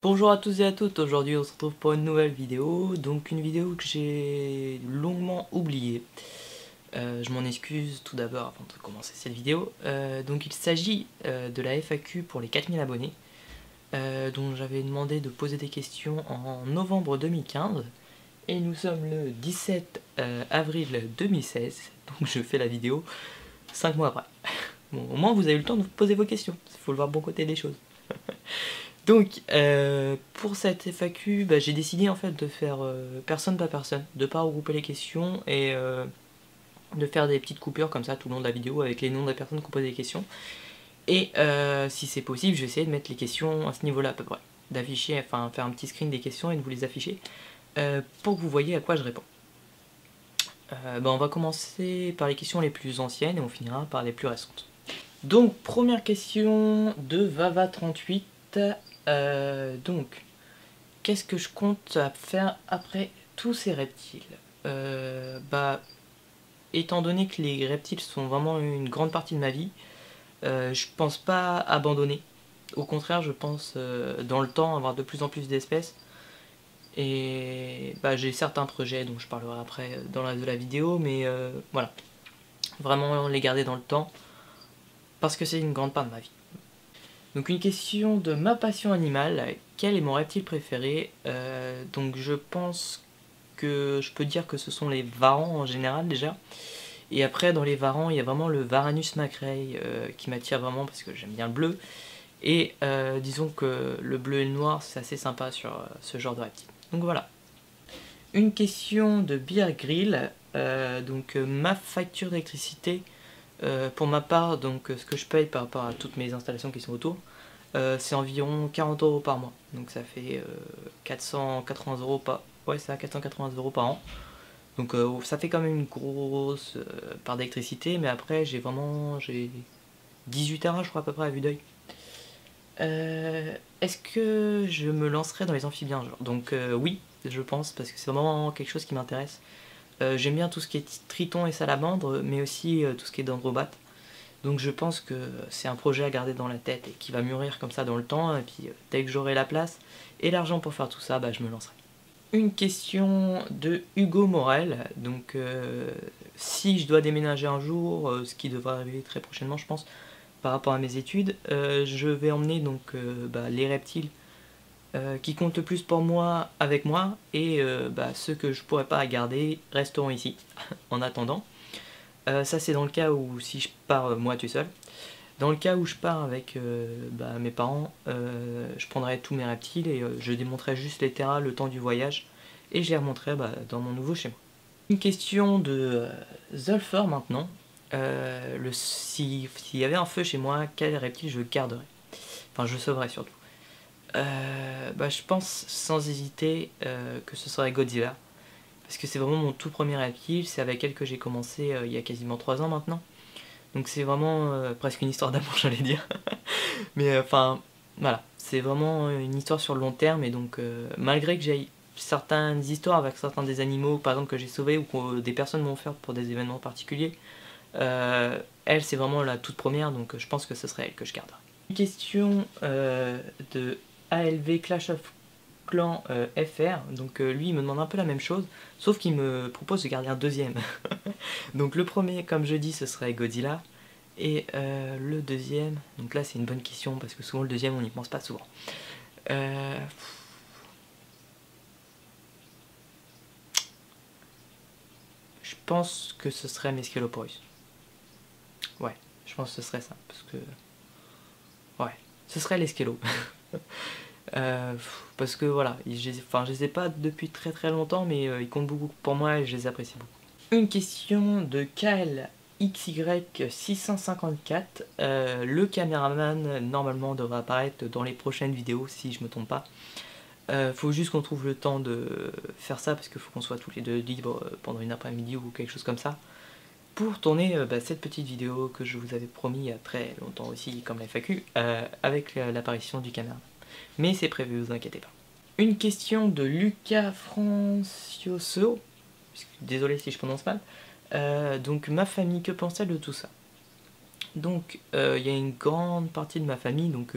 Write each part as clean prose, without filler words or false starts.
Bonjour à tous et à toutes, aujourd'hui on se retrouve pour une nouvelle vidéo, donc une vidéo que j'ai longuement oubliée. Je m'en excuse tout d'abord avant de commencer cette vidéo. Donc il s'agit de la FAQ pour les 4000 abonnés, dont j'avais demandé de poser des questions en novembre 2015, et nous sommes le 17 avril 2016, donc je fais la vidéo 5 mois après. Bon, au moins vous avez eu le temps de vous poser vos questions, il faut le voir bon côté des choses. Donc, pour cette FAQ, j'ai décidé en fait de faire personne par personne, de pas regrouper les questions et de faire des petites coupures comme ça tout le long de la vidéo avec les noms des personnes qui ont posé des questions. Et si c'est possible, je vais essayer de mettre les questions à ce niveau-là à peu près, d'afficher, enfin faire un petit screen des questions et de vous les afficher pour que vous voyez à quoi je réponds. On va commencer par les questions les plus anciennes et on finira par les plus récentes. Donc, première question de Vava38. Donc, qu'est-ce que je compte faire après tous ces reptiles? Étant donné que les reptiles sont vraiment une grande partie de ma vie, je pense pas abandonner. Au contraire, je pense dans le temps avoir de plus en plus d'espèces. Et j'ai certains projets dont je parlerai après dans la vidéo, mais voilà. Vraiment les garder dans le temps, parce que c'est une grande part de ma vie. Donc une question de ma passion animale, quel est mon reptile préféré? Donc je pense que je peux dire que ce sont les varans en général déjà. Et après dans les varans il y a vraiment le Varanus macrae qui m'attire vraiment parce que j'aime bien le bleu. Et disons que le bleu et le noir c'est assez sympa sur ce genre de reptile. Donc voilà. Une question de Beer Grill, ma facture d'électricité pour ma part, donc ce que je paye par rapport à toutes mes installations qui sont autour, c'est environ 40 € par mois. Donc ça fait 480 € par... Ouais, ça 480 € par an. Donc ça fait quand même une grosse part d'électricité, mais après j'ai 18 terrains je crois à peu près à vue d'œil. Est-ce que je me lancerai dans les amphibiens genre? Donc oui, je pense, parce que c'est vraiment quelque chose qui m'intéresse. J'aime bien tout ce qui est triton et salamandre, mais aussi tout ce qui est dendrobates. Donc je pense que c'est un projet à garder dans la tête et qui va mûrir comme ça dans le temps. Et puis dès que j'aurai la place et l'argent pour faire tout ça, je me lancerai. Une question de Hugo Morel. Donc si je dois déménager un jour, ce qui devrait arriver très prochainement je pense, par rapport à mes études, je vais emmener donc les reptiles qui comptent le plus pour moi avec moi, et ceux que je pourrais pas garder resteront ici en attendant. Ça c'est dans le cas où si je pars moi tout seul. Dans le cas où je pars avec mes parents, je prendrai tous mes reptiles et je démonterai juste les terras le temps du voyage et je les remonterai dans mon nouveau chez moi. Une question de Zulfer maintenant. S'il y avait un feu chez moi, quel reptile je garderais? Enfin, je sauverais surtout. Je pense sans hésiter que ce serait Godzilla. Parce que c'est vraiment mon tout premier reptile, c'est avec elle que j'ai commencé il y a quasiment 3 ans maintenant. Donc c'est vraiment presque une histoire d'amour, j'allais dire. Mais voilà, c'est vraiment une histoire sur le long terme. Et donc malgré que j'ai certaines histoires avec certains des animaux, par exemple que j'ai sauvés ou que des personnes m'ont offert pour des événements particuliers, elle c'est vraiment la toute première, donc je pense que ce serait elle que je garderais. Une question de ALV Clash of Clans FR, donc lui il me demande un peu la même chose, sauf qu'il me propose de garder un deuxième. Donc le premier, comme je dis, ce serait Godzilla. Et le deuxième, donc là c'est une bonne question parce que souvent le deuxième on n'y pense pas souvent. Je pense que ce serait Meskeloporus. Ouais, je pense que ce serait ça, parce que... Ouais, ce serait l'Esquelo. Parce que voilà, je les ai pas depuis très très longtemps, mais ils comptent beaucoup pour moi et je les apprécie beaucoup. Une question de KLXY654. Le caméraman normalement devrait apparaître dans les prochaines vidéos si je me trompe pas. Faut juste qu'on trouve le temps de faire ça parce qu'il faut qu'on soit tous les deux libres pendant une après-midi ou quelque chose comme ça pour tourner cette petite vidéo que je vous avais promis il y a très longtemps aussi, comme la FAQ, avec l'apparition du caméraman. Mais c'est prévu, vous inquiétez pas. Une question de Lucas Francioso. Désolé si je prononce mal. Donc ma famille, que pense-t-elle de tout ça? Donc il y a une grande partie de ma famille, donc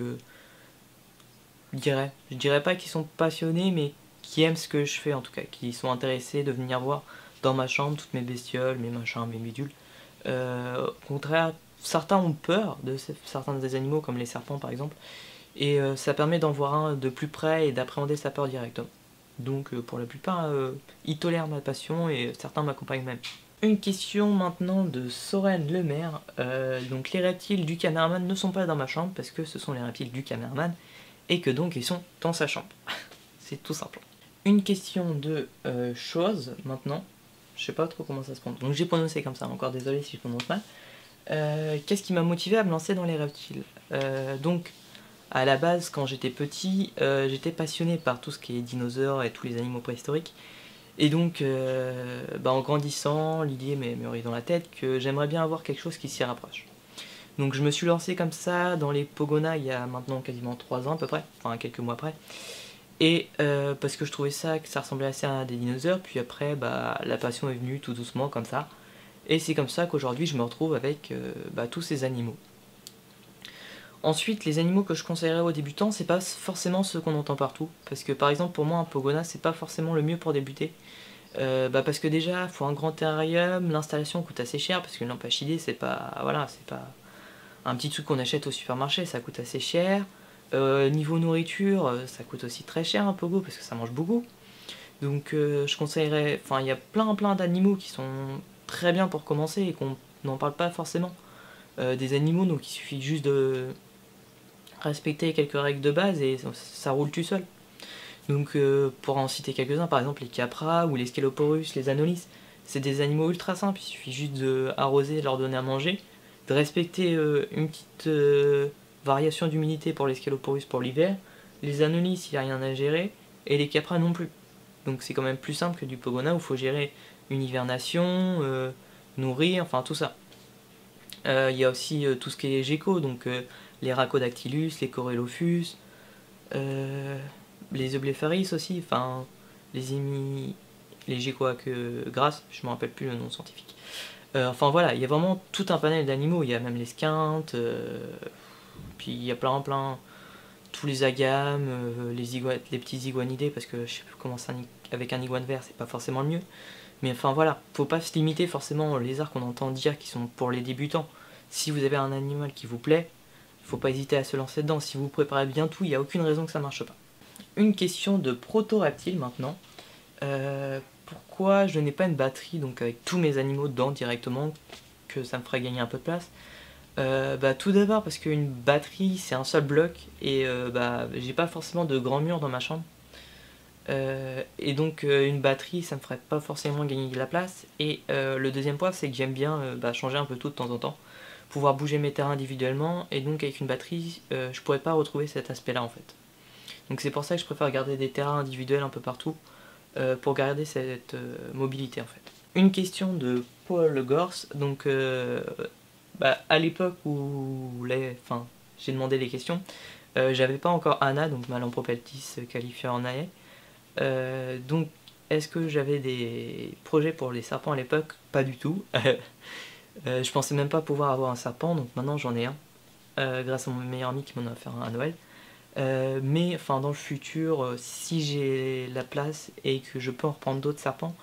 Je dirais pas qu'ils sont passionnés, mais qui aiment ce que je fais en tout cas, qui sont intéressés de venir voir dans ma chambre toutes mes bestioles, mes machins, mes bidules. Au contraire, certains ont peur de certains des animaux, comme les serpents par exemple, et ça permet d'en voir un de plus près et d'appréhender sa peur directement. Donc pour la plupart, ils tolèrent ma passion et certains m'accompagnent même. Une question maintenant de Soren Lemaire. Donc les reptiles du caméraman ne sont pas dans ma chambre parce que ce sont les reptiles du caméraman et que donc ils sont dans sa chambre. C'est tout simple. Une question de chose maintenant. Je sais pas trop comment ça se prononce. Donc j'ai prononcé comme ça, encore désolé si je prononce mal. Qu'est-ce qui m'a motivé à me lancer dans les reptiles? Donc à la base, quand j'étais petit, j'étais passionné par tout ce qui est dinosaures et tous les animaux préhistoriques. Et donc, en grandissant, l'idée m'est mûrie dans la tête que j'aimerais bien avoir quelque chose qui s'y rapproche. Donc je me suis lancé comme ça dans les Pogona il y a maintenant quasiment 3 ans à peu près, enfin quelques mois après. Et parce que je trouvais ça, que ça ressemblait assez à des dinosaures, puis après la passion est venue tout doucement comme ça. Et c'est comme ça qu'aujourd'hui je me retrouve avec tous ces animaux. Ensuite, les animaux que je conseillerais aux débutants, c'est pas forcément ceux qu'on entend partout. Parce que par exemple, pour moi, un Pogona, c'est pas forcément le mieux pour débuter. Parce que déjà, il faut un grand terrarium, l'installation coûte assez cher, parce qu'une lampe HID, c'est pas, voilà, c'est pas un petit truc qu'on achète au supermarché, ça coûte assez cher. Niveau nourriture, ça coûte aussi très cher un Pogo, parce que ça mange beaucoup. Donc je conseillerais, enfin il y a plein d'animaux qui sont très bien pour commencer et qu'on n'en parle pas forcément. Des animaux, donc il suffit juste de respecter quelques règles de base et ça roule tout seul. Donc pour en citer quelques-uns, par exemple les capras ou les skeloporus, les anolis, c'est des animaux ultra simples, il suffit juste d'arroser, leur donner à manger, de respecter une petite variation d'humidité pour les skeloporus pour l'hiver, les anolis il n'y a rien à gérer, et les capras non plus. Donc c'est quand même plus simple que du pogona où il faut gérer une hivernation, nourrir, enfin tout ça. Il y a aussi tout ce qui est gecko, donc les Rhacodactylus, les Corelophus, les Eublepharis aussi, enfin les geckos à queue grasse, je me rappelle plus le nom scientifique. Enfin voilà, il y a vraiment tout un panel d'animaux, il y a même les squintes, puis il y a plein, tous les agames, les petits iguanidés, parce que je sais plus comment ça, avec un iguane vert, c'est pas forcément le mieux. Mais enfin voilà, faut pas se limiter forcément aux lézards qu'on entend dire qui sont pour les débutants. Si vous avez un animal qui vous plaît, faut pas hésiter à se lancer dedans. Si vous préparez bien tout, il n'y a aucune raison que ça marche pas. Une question de proto-reptile maintenant. Pourquoi je n'ai pas une batterie donc avec tous mes animaux dedans directement, que ça me ferait gagner un peu de place? Tout d'abord parce qu'une batterie c'est un seul bloc et j'ai pas forcément de grands murs dans ma chambre. Et donc une batterie ça me ferait pas forcément gagner de la place. Et le deuxième point c'est que j'aime bien changer un peu tout de temps en temps, pouvoir bouger mes terrains individuellement, et donc avec une batterie je pourrais pas retrouver cet aspect là en fait. Donc c'est pour ça que je préfère garder des terrains individuels un peu partout pour garder cette mobilité en fait. Une question de Paul Gors, donc à l'époque où j'ai demandé les questions, j'avais pas encore Anna, donc ma Lampropeltis californiae. Donc, est-ce que j'avais des projets pour les serpents à l'époque? Pas du tout. Je pensais même pas pouvoir avoir un serpent, donc maintenant j'en ai un, grâce à mon meilleur ami qui m'en a offert un à Noël. Mais enfin, dans le futur, si j'ai la place et que je peux en reprendre d'autres serpents,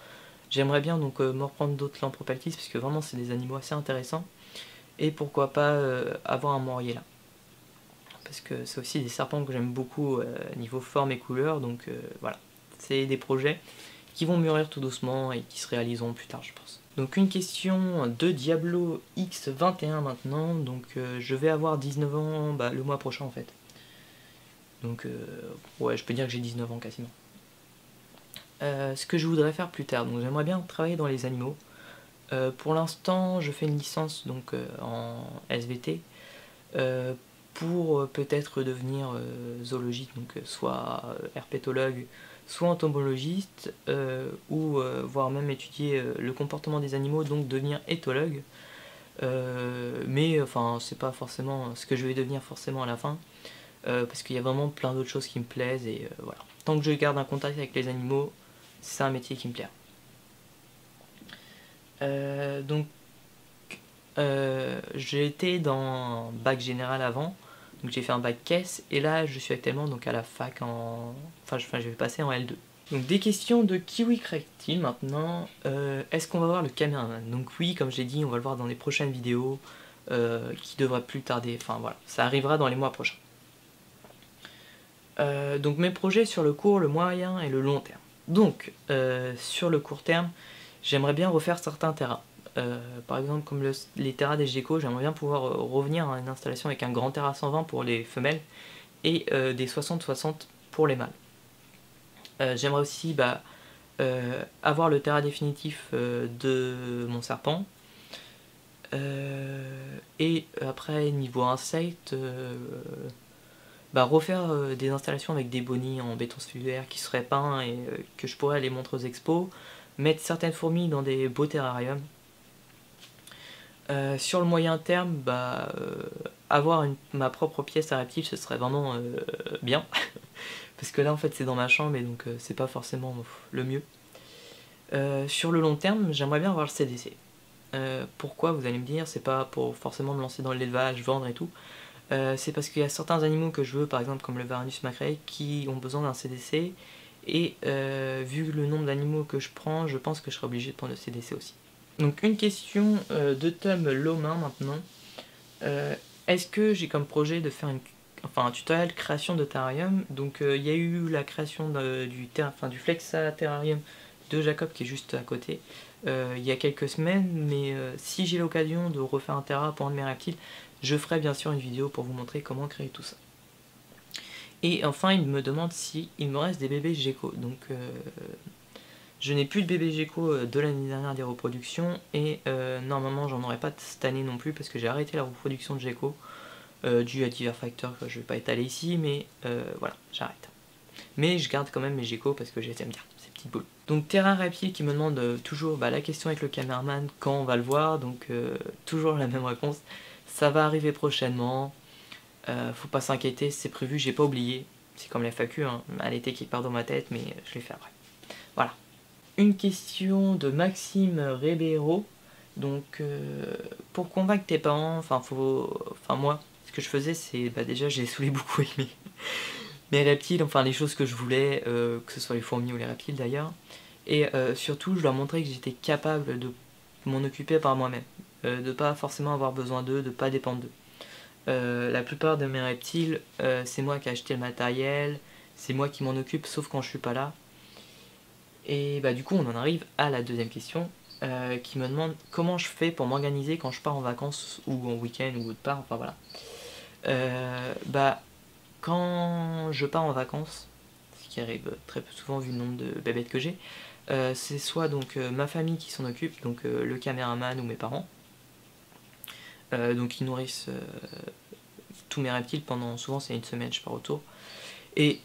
j'aimerais bien donc me reprendre d'autres Lampropeltis, parce que vraiment c'est des animaux assez intéressants. Et pourquoi pas avoir un Moriella, parce que c'est aussi des serpents que j'aime beaucoup niveau forme et couleur, donc voilà. C'est des projets qui vont mûrir tout doucement et qui se réaliseront plus tard, je pense. Donc une question de Diablo X21 maintenant, donc je vais avoir 19 ans le mois prochain en fait. Donc ouais, je peux dire que j'ai 19 ans quasiment. Ce que je voudrais faire plus tard, donc j'aimerais bien travailler dans les animaux. Pour l'instant, je fais une licence donc en SVT pour peut-être devenir zoologiste, donc soit herpétologue, soit entomologiste, ou voire même étudier le comportement des animaux, donc devenir éthologue. Mais enfin, c'est pas forcément ce que je vais devenir forcément à la fin, parce qu'il y a vraiment plein d'autres choses qui me plaisent, et voilà. Tant que je garde un contact avec les animaux, c'est un métier qui me plaît. Donc j'ai été dans bac général avant, Donc j'ai fait un bac caisse et là je suis actuellement donc à la fac enfin je vais passer en L2. Donc des questions de Kiwi Reptile maintenant. Est-ce qu'on va voir le caméraman? Donc oui, comme j'ai dit, on va le voir dans les prochaines vidéos qui devraient plus tarder. Enfin voilà, ça arrivera dans les mois prochains. Donc mes projets sur le court, le moyen et le long terme. Donc sur le court terme, j'aimerais bien refaire certains terrains. Par exemple comme les terras des geckos, j'aimerais bien pouvoir revenir à une installation avec un grand terrain 120 pour les femelles et des 60-60 pour les mâles. J'aimerais aussi avoir le terrain définitif de mon serpent. Et après niveau insectes, refaire des installations avec des bonnies en béton cellulaire qui seraient peints et que je pourrais aller montrer aux expos, mettre certaines fourmis dans des beaux terrariums. Sur le moyen terme, avoir ma propre pièce à reptiles, ce serait vraiment bien. Parce que là en fait c'est dans ma chambre et donc c'est pas forcément le mieux. Sur le long terme, j'aimerais bien avoir le CDC. Pourquoi, vous allez me dire, c'est pas pour forcément me lancer dans l'élevage, vendre et tout. C'est parce qu'il y a certains animaux que je veux, par exemple comme le Varanus macrae, qui ont besoin d'un CDC. Et vu le nombre d'animaux que je prends, je pense que je serai obligé de prendre le CDC aussi. Donc une question de Tom Lomain maintenant. Est-ce que j'ai comme projet de faire un tutoriel création de terrarium? Donc il y a eu la création du Flexa terrarium de Jacob qui est juste à côté il y a quelques semaines, mais si j'ai l'occasion de refaire un terra pour un de mes reptiles, je ferai bien sûr une vidéo pour vous montrer comment créer tout ça. Et enfin il me demande si il me reste des bébés gecko. Donc je n'ai plus de bébés gecko de l'année dernière des reproductions et normalement j'en aurai pas cette année non plus parce que j'ai arrêté la reproduction de gecko dû à divers facteurs que je vais pas étaler ici, mais voilà, j'arrête. Mais je garde quand même mes geckos parce que je les aime bien, ces petites boules. Donc Terrain Reptile qui me demande toujours la question avec le caméraman, quand on va le voir, donc toujours la même réponse. Ça va arriver prochainement, faut pas s'inquiéter, c'est prévu, j'ai pas oublié. C'est comme la FAQ, hein, à l'été qui part dans ma tête, mais je l'ai fait après. Voilà. Une question de Maxime Ribeiro. Donc pour convaincre tes parents, moi, ce que je faisais c'est déjà j'ai saoulé beaucoup avec mes reptiles, enfin les choses que je voulais, que ce soit les fourmis ou les reptiles d'ailleurs. Et surtout je leur montrais que j'étais capable de m'en occuper par moi-même, de pas forcément avoir besoin d'eux, de pas dépendre d'eux. La plupart de mes reptiles, c'est moi qui ai acheté le matériel, c'est moi qui m'en occupe sauf quand je suis pas là. Et du coup on en arrive à la deuxième question qui me demande comment je fais pour m'organiser quand je pars en vacances ou en week-end ou autre part, enfin voilà. Quand je pars en vacances, ce qui arrive très peu souvent vu le nombre de bébêtes que j'ai, c'est soit donc ma famille qui s'en occupe, donc le caméraman ou mes parents, donc ils nourrissent tous mes reptiles pendant, souvent c'est une semaine, je pars au tour. Et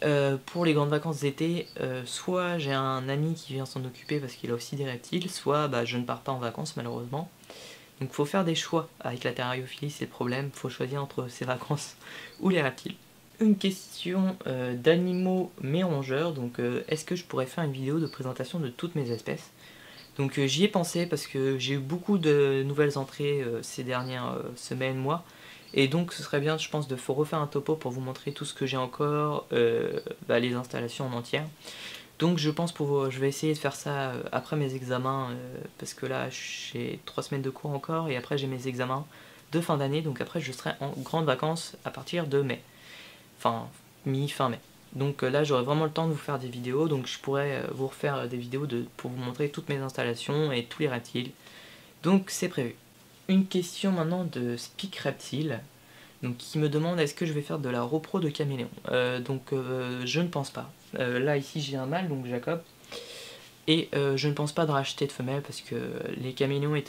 pour les grandes vacances d'été, soit j'ai un ami qui vient s'en occuper parce qu'il a aussi des reptiles, soit je ne pars pas en vacances malheureusement. Donc il faut faire des choix avec la terrariophilie, c'est le problème, il faut choisir entre ses vacances ou les reptiles. Une question d'animaux mérongeurs, donc est-ce que je pourrais faire une vidéo de présentation de toutes mes espèces? Donc j'y ai pensé parce que j'ai eu beaucoup de nouvelles entrées ces dernières semaines, mois, et donc ce serait bien je pense de refaire un topo pour vous montrer tout ce que j'ai encore, les installations en entière. Donc je pense je vais essayer de faire ça après mes examens, parce que là j'ai 3 semaines de cours encore, et après j'ai mes examens de fin d'année, donc après je serai en grandes vacances à partir de mai. Enfin, mi-fin mai. Donc là j'aurai vraiment le temps de vous faire des vidéos, donc je pourrais vous refaire des vidéos pour vous montrer toutes mes installations et tous les reptiles. Donc c'est prévu. Une question maintenant de Speak Reptile, donc qui me demande est-ce que je vais faire de la repro de caméléon. Je ne pense pas. Là ici j'ai un mâle, donc Jacob, et je ne pense pas de racheter de femelle parce que les caméléons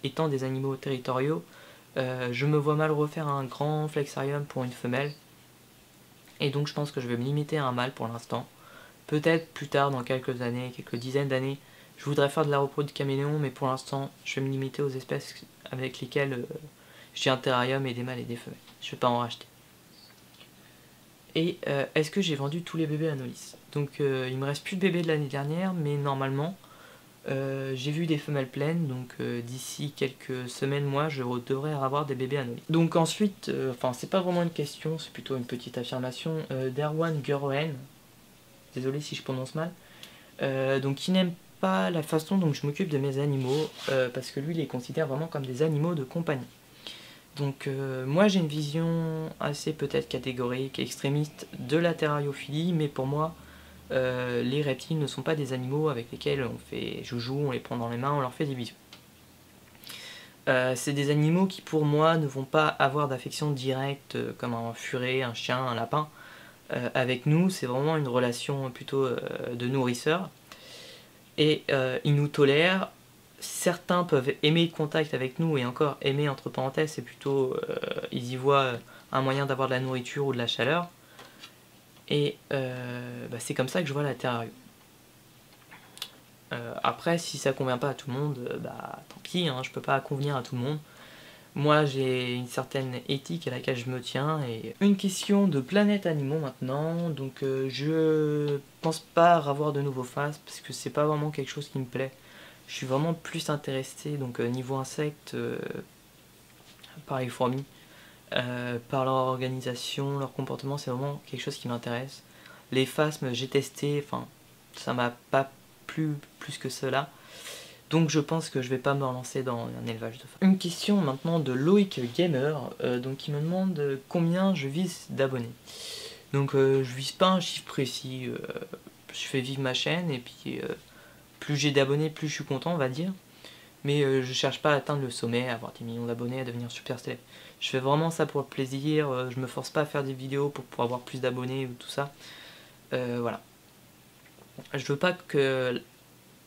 étant des animaux territoriaux, je me vois mal refaire un grand flexarium pour une femelle. Et donc je pense que je vais me limiter à un mâle pour l'instant. Peut-être plus tard, dans quelques années, quelques dizaines d'années, je voudrais faire de la repro de caméléon, mais pour l'instant, je vais me limiter aux espèces avec lesquelles j'ai un terrarium et des mâles et des femelles. Je ne vais pas en racheter. Et est-ce que j'ai vendu tous les bébés à Nolis? Donc il me reste plus de bébés de l'année dernière, mais normalement, J'ai vu des femelles pleines, donc d'ici quelques semaines, moi, je devrais avoir des bébés à nourrir. Donc ensuite, enfin c'est pas vraiment une question, c'est plutôt une petite affirmation, d'Erwan Guroen, désolé si je prononce mal, donc il n'aime pas la façon dont je m'occupe de mes animaux, parce que lui il les considère vraiment comme des animaux de compagnie. Donc moi j'ai une vision assez peut-être catégorique, extrémiste de la terrariophilie, mais pour moi les reptiles ne sont pas des animaux avec lesquels on fait joujou, on les prend dans les mains, on leur fait des bisous. C'est des animaux qui pour moi ne vont pas avoir d'affection directe comme un furet, un chien, un lapin. Avec nous c'est vraiment une relation plutôt de nourrisseur. Et ils nous tolèrent. Certains peuvent aimer le contact avec nous, et encore aimer entre parenthèses, c'est plutôt ils y voient un moyen d'avoir de la nourriture ou de la chaleur. Et c'est comme ça que je vois la terrario. Après, si ça convient pas à tout le monde, tant pis, hein, je peux pas convenir à tout le monde. Moi, j'ai une certaine éthique à laquelle je me tiens. Et une question de planète animaux maintenant. Donc, je pense pas avoir de nouveaux phases parce que c'est pas vraiment quelque chose qui me plaît. Je suis vraiment plus intéressé, donc niveau insectes, par les fourmis, par leur organisation, leur comportement, c'est vraiment quelque chose qui m'intéresse. Les phasmes, j'ai testé, enfin, ça m'a pas plu plus que cela. Donc je pense que je vais pas me relancer dans un élevage de phasmes. Une question maintenant de Loïc Gamer, donc qui me demande combien je vise d'abonnés. Donc je vise pas un chiffre précis, je fais vivre ma chaîne et puis plus j'ai d'abonnés, plus je suis content, on va dire. Mais je cherche pas à atteindre le sommet, à avoir des millions d'abonnés, à devenir super célèbre. Je fais vraiment ça pour le plaisir, je me force pas à faire des vidéos pour avoir plus d'abonnés ou tout ça. Voilà. Je veux pas que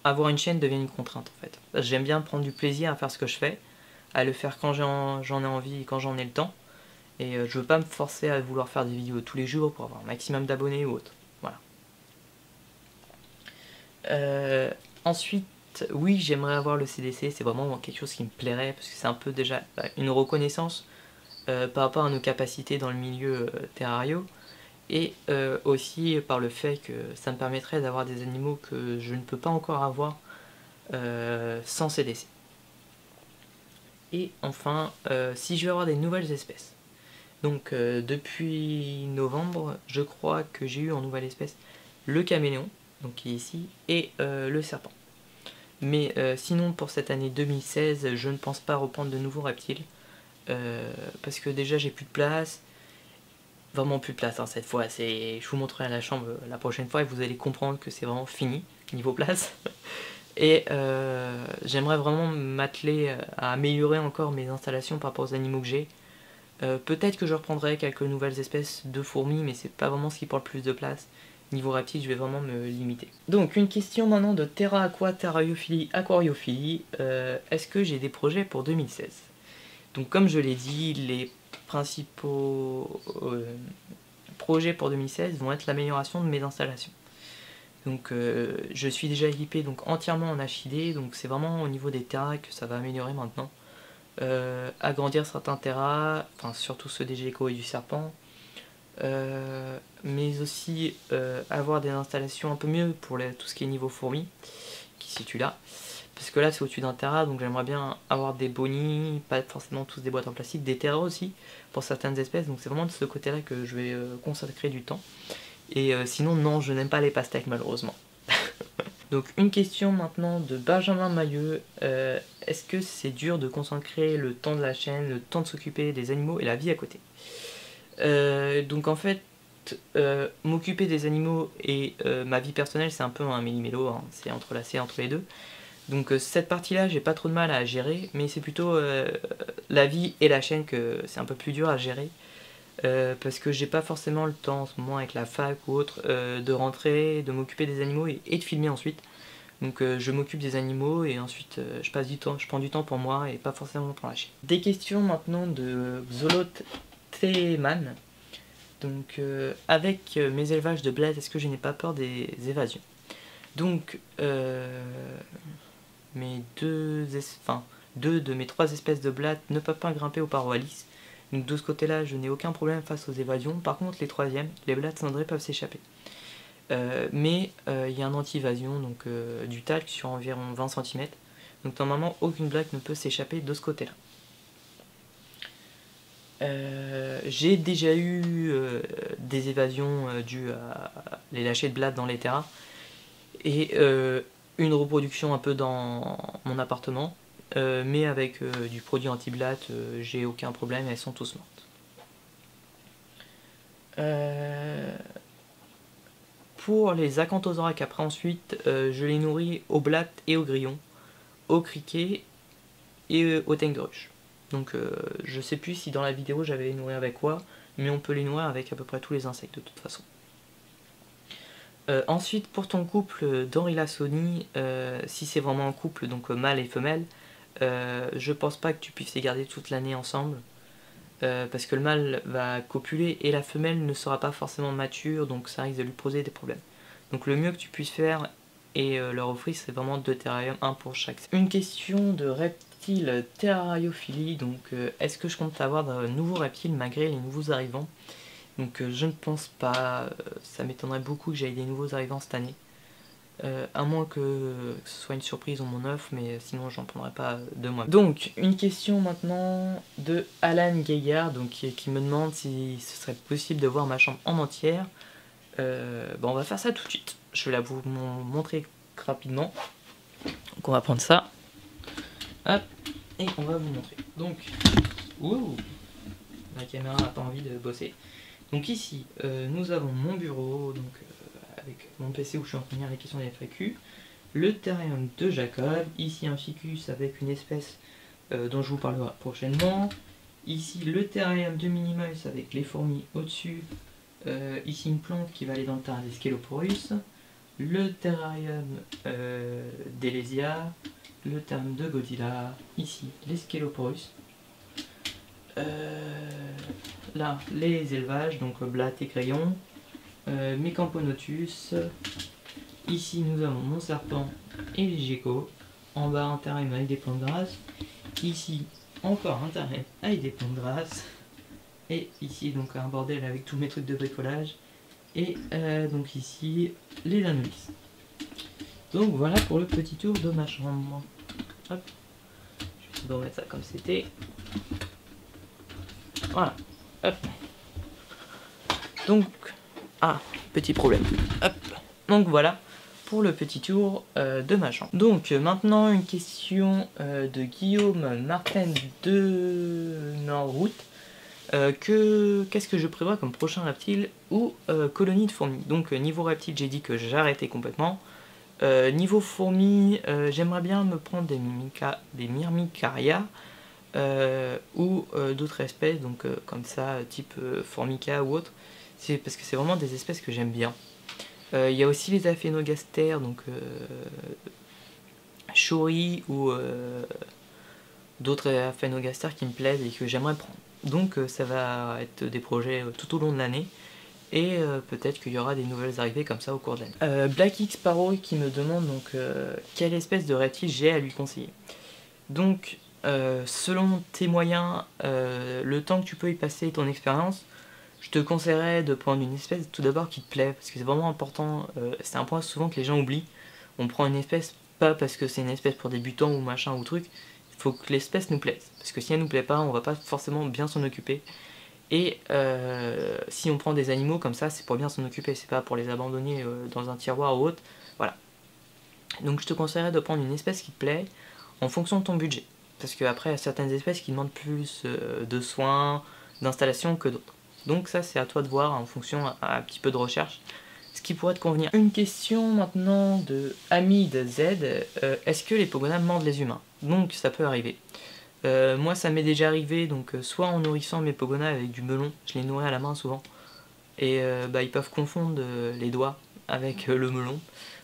avoir une chaîne devienne une contrainte en fait. J'aime bien prendre du plaisir à faire ce que je fais, à le faire quand j'en ai envie et quand j'en ai le temps. Et je veux pas me forcer à vouloir faire des vidéos tous les jours pour avoir un maximum d'abonnés ou autre. Voilà. Ensuite, oui, j'aimerais avoir le CDC, c'est vraiment quelque chose qui me plairait, parce que c'est un peu déjà une reconnaissance par rapport à nos capacités dans le milieu terrario, et aussi par le fait que ça me permettrait d'avoir des animaux que je ne peux pas encore avoir sans CDC. Et enfin, si je veux avoir des nouvelles espèces. Donc depuis novembre, je crois que j'ai eu en nouvelle espèce le caméléon, donc qui est ici, et le serpent. Mais sinon pour cette année 2016, je ne pense pas reprendre de nouveaux reptiles. Parce que déjà j'ai plus de place. Vraiment plus de place hein, cette fois. Je vous montrerai la chambre la prochaine fois et vous allez comprendre que c'est vraiment fini niveau place. Et j'aimerais vraiment m'atteler à améliorer encore mes installations par rapport aux animaux que j'ai. Peut-être que je reprendrai quelques nouvelles espèces de fourmis, mais c'est pas vraiment ce qui prend le plus de place. Niveau reptile, je vais vraiment me limiter. Donc, une question maintenant de Terra Aqua, Terrariophilie, Aquariophilie. Est-ce que j'ai des projets pour 2016? Donc, comme je l'ai dit, les principaux projets pour 2016 vont être l'amélioration de mes installations. Donc, je suis déjà équipé donc, entièrement en HID, donc c'est vraiment au niveau des terras que ça va améliorer maintenant. Agrandir certains terras, enfin surtout ceux des geckos et du serpent, mais aussi avoir des installations un peu mieux pour tout ce qui est niveau fourmis, qui se situe là, parce que là c'est au-dessus d'un terra, donc j'aimerais bien avoir des bonis, pas forcément tous des boîtes en plastique, des terras aussi, pour certaines espèces, donc c'est vraiment de ce côté-là que je vais consacrer du temps. Et sinon non, je n'aime pas les pastèques malheureusement. Donc une question maintenant de Benjamin Mailleux, est-ce que c'est dur de concentrer le temps de la chaîne, le temps de s'occuper des animaux et la vie à côté? Donc en fait, m'occuper des animaux et ma vie personnelle c'est un peu un méli-mélo, hein, c'est entrelacé entre les deux. Donc cette partie-là j'ai pas trop de mal à gérer, mais c'est plutôt la vie et la chaîne que c'est un peu plus dur à gérer. Parce que j'ai pas forcément le temps en ce moment avec la fac ou autre de rentrer, de m'occuper des animaux et de filmer ensuite. Donc je m'occupe des animaux et ensuite je passe du temps, je prends du temps pour moi et pas forcément pour la chaîne. Des questions maintenant de Xoloteman. Donc avec mes élevages de bled, est-ce que je n'ai pas peur des évasions? Donc deux de mes 3 espèces de blattes ne peuvent pas grimper aux parois lisses. Donc de ce côté-là, je n'ai aucun problème face aux évasions. Par contre, les troisièmes, les blattes cendrées peuvent s'échapper. mais il y a un anti-évasion, donc du talc sur environ 20 cm. Donc normalement aucune blague ne peut s'échapper de ce côté là. J'ai déjà eu des évasions dues à les lâchers de blattes dans les terrains et une reproduction un peu dans mon appartement, mais avec du produit anti-blattes, j'ai aucun problème, elles sont tous mortes. Pour les acanthosaurus, après ensuite je les nourris aux blattes et aux grillons, aux criquets et aux teignes de ruche. Donc je sais plus si dans la vidéo j'avais les nourrir avec quoi, mais on peut les nourrir avec à peu près tous les insectes de toute façon. Ensuite pour ton couple d'Orilla Sony, si c'est vraiment un couple, donc mâle et femelle, je pense pas que tu puisses les garder toute l'année ensemble, parce que le mâle va copuler et la femelle ne sera pas forcément mature, donc ça risque de lui poser des problèmes. Donc le mieux que tu puisses faire et leur offrir, c'est vraiment 2 terrariums, un pour chaque. Une question de reptile terrariophilie, donc est-ce que je compte avoir de nouveaux reptiles malgré les nouveaux arrivants? Donc je ne pense pas, ça m'étonnerait beaucoup que j'aille des nouveaux arrivants cette année. À moins que ce soit une surprise ou mon offre, mais sinon j'en prendrai pas de moi. Donc une question maintenant de Alan Gaillard, donc, qui me demande si ce serait possible de voir ma chambre en entière. Bon, on va faire ça tout de suite. Je vais la vous montrer rapidement. Donc on va prendre ça. Hop, et on va vous montrer. Donc, ouh, la caméra n'a pas envie de bosser. Donc ici, nous avons mon bureau, donc avec mon PC où je suis en train de lire les questions des FAQ, le terrarium de Jacob, ici un ficus avec une espèce dont je vous parlerai prochainement, ici le terrarium de Minimoys avec les fourmis au-dessus, ici une plante qui va aller dans le terrain des Skeloporus, le terrarium d'Elesia, le terrarium de Godzilla, ici les Skeloporus, là les élevages, donc blattes et crayons, mes Camponotus, ici nous avons mon serpent et les geckos, en bas un terrarium avec des plantes grasses, ici encore un terrarium avec des plantes grasses, et ici donc un bordel avec tous mes trucs de bricolage, et donc ici les anolis. Donc voilà pour le petit tour de ma chambre. Hop. Je vais essayer de remettre ça comme c'était. Voilà. Hop. Donc, petit problème. Hop. Donc voilà pour le petit tour de ma chambre. Donc maintenant une question de Guillaume Martin de Nordroute. Qu'est-ce que je prévois comme prochain reptile ou colonie de fourmis? Donc niveau reptile, j'ai dit que j'arrêtais complètement. Niveau fourmis, j'aimerais bien me prendre des Myrmicaria ou d'autres espèces, donc comme ça, type Formica ou autre. C'est parce que c'est vraiment des espèces que j'aime bien. Il y a aussi les Aphénogastères, donc Chori ou d'autres Aphénogastères qui me plaisent et que j'aimerais prendre. Donc ça va être des projets tout au long de l'année. Et peut-être qu'il y aura des nouvelles arrivées comme ça au cours de l'année. Black X Sparrow qui me demande donc quelle espèce de reptile j'ai à lui conseiller. Donc selon tes moyens, le temps que tu peux y passer, ton expérience, je te conseillerais de prendre une espèce tout d'abord qui te plaît, parce que c'est vraiment important, c'est un point souvent que les gens oublient. On prend une espèce pas parce que c'est une espèce pour débutants ou machin ou truc, il faut que l'espèce nous plaise, parce que si elle nous plaît pas, on va pas forcément bien s'en occuper. Et si on prend des animaux comme ça, c'est pour bien s'en occuper, c'est pas pour les abandonner dans un tiroir ou autre. Voilà. Donc je te conseillerais de prendre une espèce qui te plaît en fonction de ton budget. Parce qu'après, il y a certaines espèces qui demandent plus de soins, d'installation que d'autres. Donc ça, c'est à toi de voir en fonction un petit peu de recherche ce qui pourrait te convenir. Une question maintenant de Hamid Z. Est-ce que les pogonas mordent les humains? Donc ça peut arriver. Moi ça m'est déjà arrivé, donc soit en nourrissant mes pogonas avec du melon, je les nourris à la main souvent, et ils peuvent confondre les doigts avec le melon,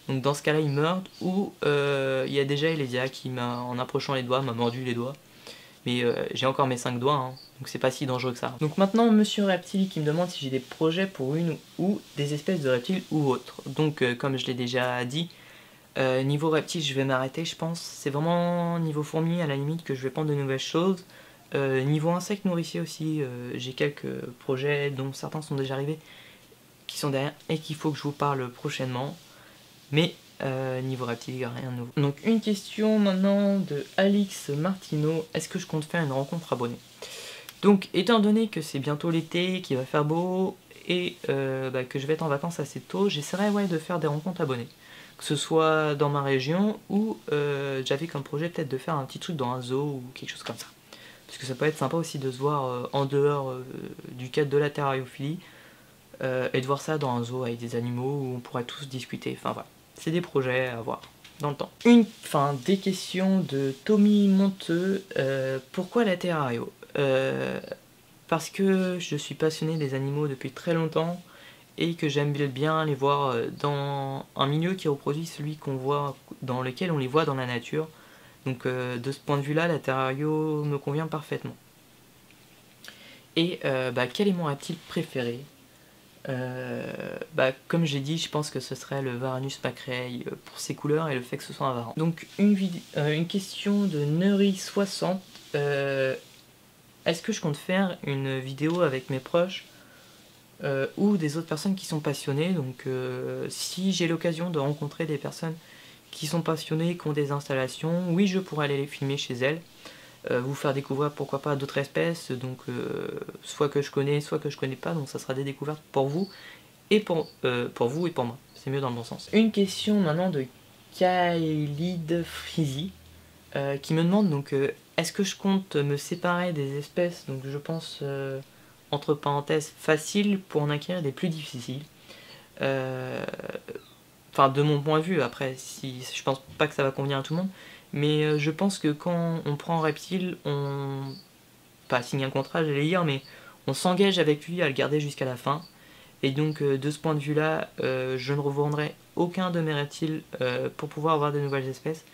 donc dans ce cas là ils meurent, ou il y a déjà Elesia qui en approchant les doigts m'a mordu les doigts, mais j'ai encore mes 5 doigts, hein, donc c'est pas si dangereux que ça. Donc maintenant Monsieur Reptile qui me demande si j'ai des projets pour une ou des espèces de reptiles ou autres. Donc comme je l'ai déjà dit, niveau reptile, je vais m'arrêter, je pense. C'est vraiment niveau fourmis, à la limite, que je vais prendre de nouvelles choses. Niveau insectes nourriciers aussi, j'ai quelques projets dont certains sont déjà arrivés. qui sont derrière et qu'il faut que je vous parle prochainement. Mais niveau reptile, il n'y a rien de nouveau. Donc une question maintenant de Alix Martineau. Est-ce que je compte faire une rencontre abonnée? Donc étant donné que c'est bientôt l'été, qu'il va faire beau et que je vais être en vacances assez tôt, j'essaierai de faire des rencontres abonnés. Que ce soit dans ma région ou j'avais comme projet peut-être de faire un petit truc dans un zoo ou quelque chose comme ça. Parce que ça peut être sympa aussi de se voir en dehors du cadre de la terrariophilie et de voir ça dans un zoo avec des animaux où on pourrait tous discuter. Enfin voilà, c'est des projets à voir dans le temps. Des questions de Tommy Monteux. Pourquoi la terrario? Parce que je suis passionné des animaux depuis très longtemps et que j'aime bien les voir dans un milieu qui reproduit celui qu'on voit, dans lequel on les voit dans la nature. Donc de ce point de vue-là, la terrario me convient parfaitement. Et quel est mon reptile préféré? Comme j'ai dit, je pense que ce serait le Varanus macraei pour ses couleurs et le fait que ce soit un varan. Donc une question de Neuri60. Est-ce que je compte faire une vidéo avec mes proches ou des autres personnes qui sont passionnées? Donc si j'ai l'occasion de rencontrer des personnes qui sont passionnées, qui ont des installations, oui, je pourrais aller les filmer chez elles, vous faire découvrir pourquoi pas d'autres espèces, donc soit que je connais, soit que je connais pas, donc ça sera des découvertes pour vous et pour vous et pour moi, c'est mieux dans le bon sens. Une question maintenant de Kylid Frizy qui me demande donc est-ce que je compte me séparer des espèces, donc je pense entre parenthèses facile pour en acquérir des plus difficiles. Enfin de mon point de vue, après je pense pas que ça va convenir à tout le monde, mais je pense que quand on prend un reptile, on pas signe un contrat, j'allais dire, mais on s'engage avec lui à le garder jusqu'à la fin. Et donc de ce point de vue là, je ne revendrai aucun de mes reptiles pour pouvoir avoir de nouvelles espèces.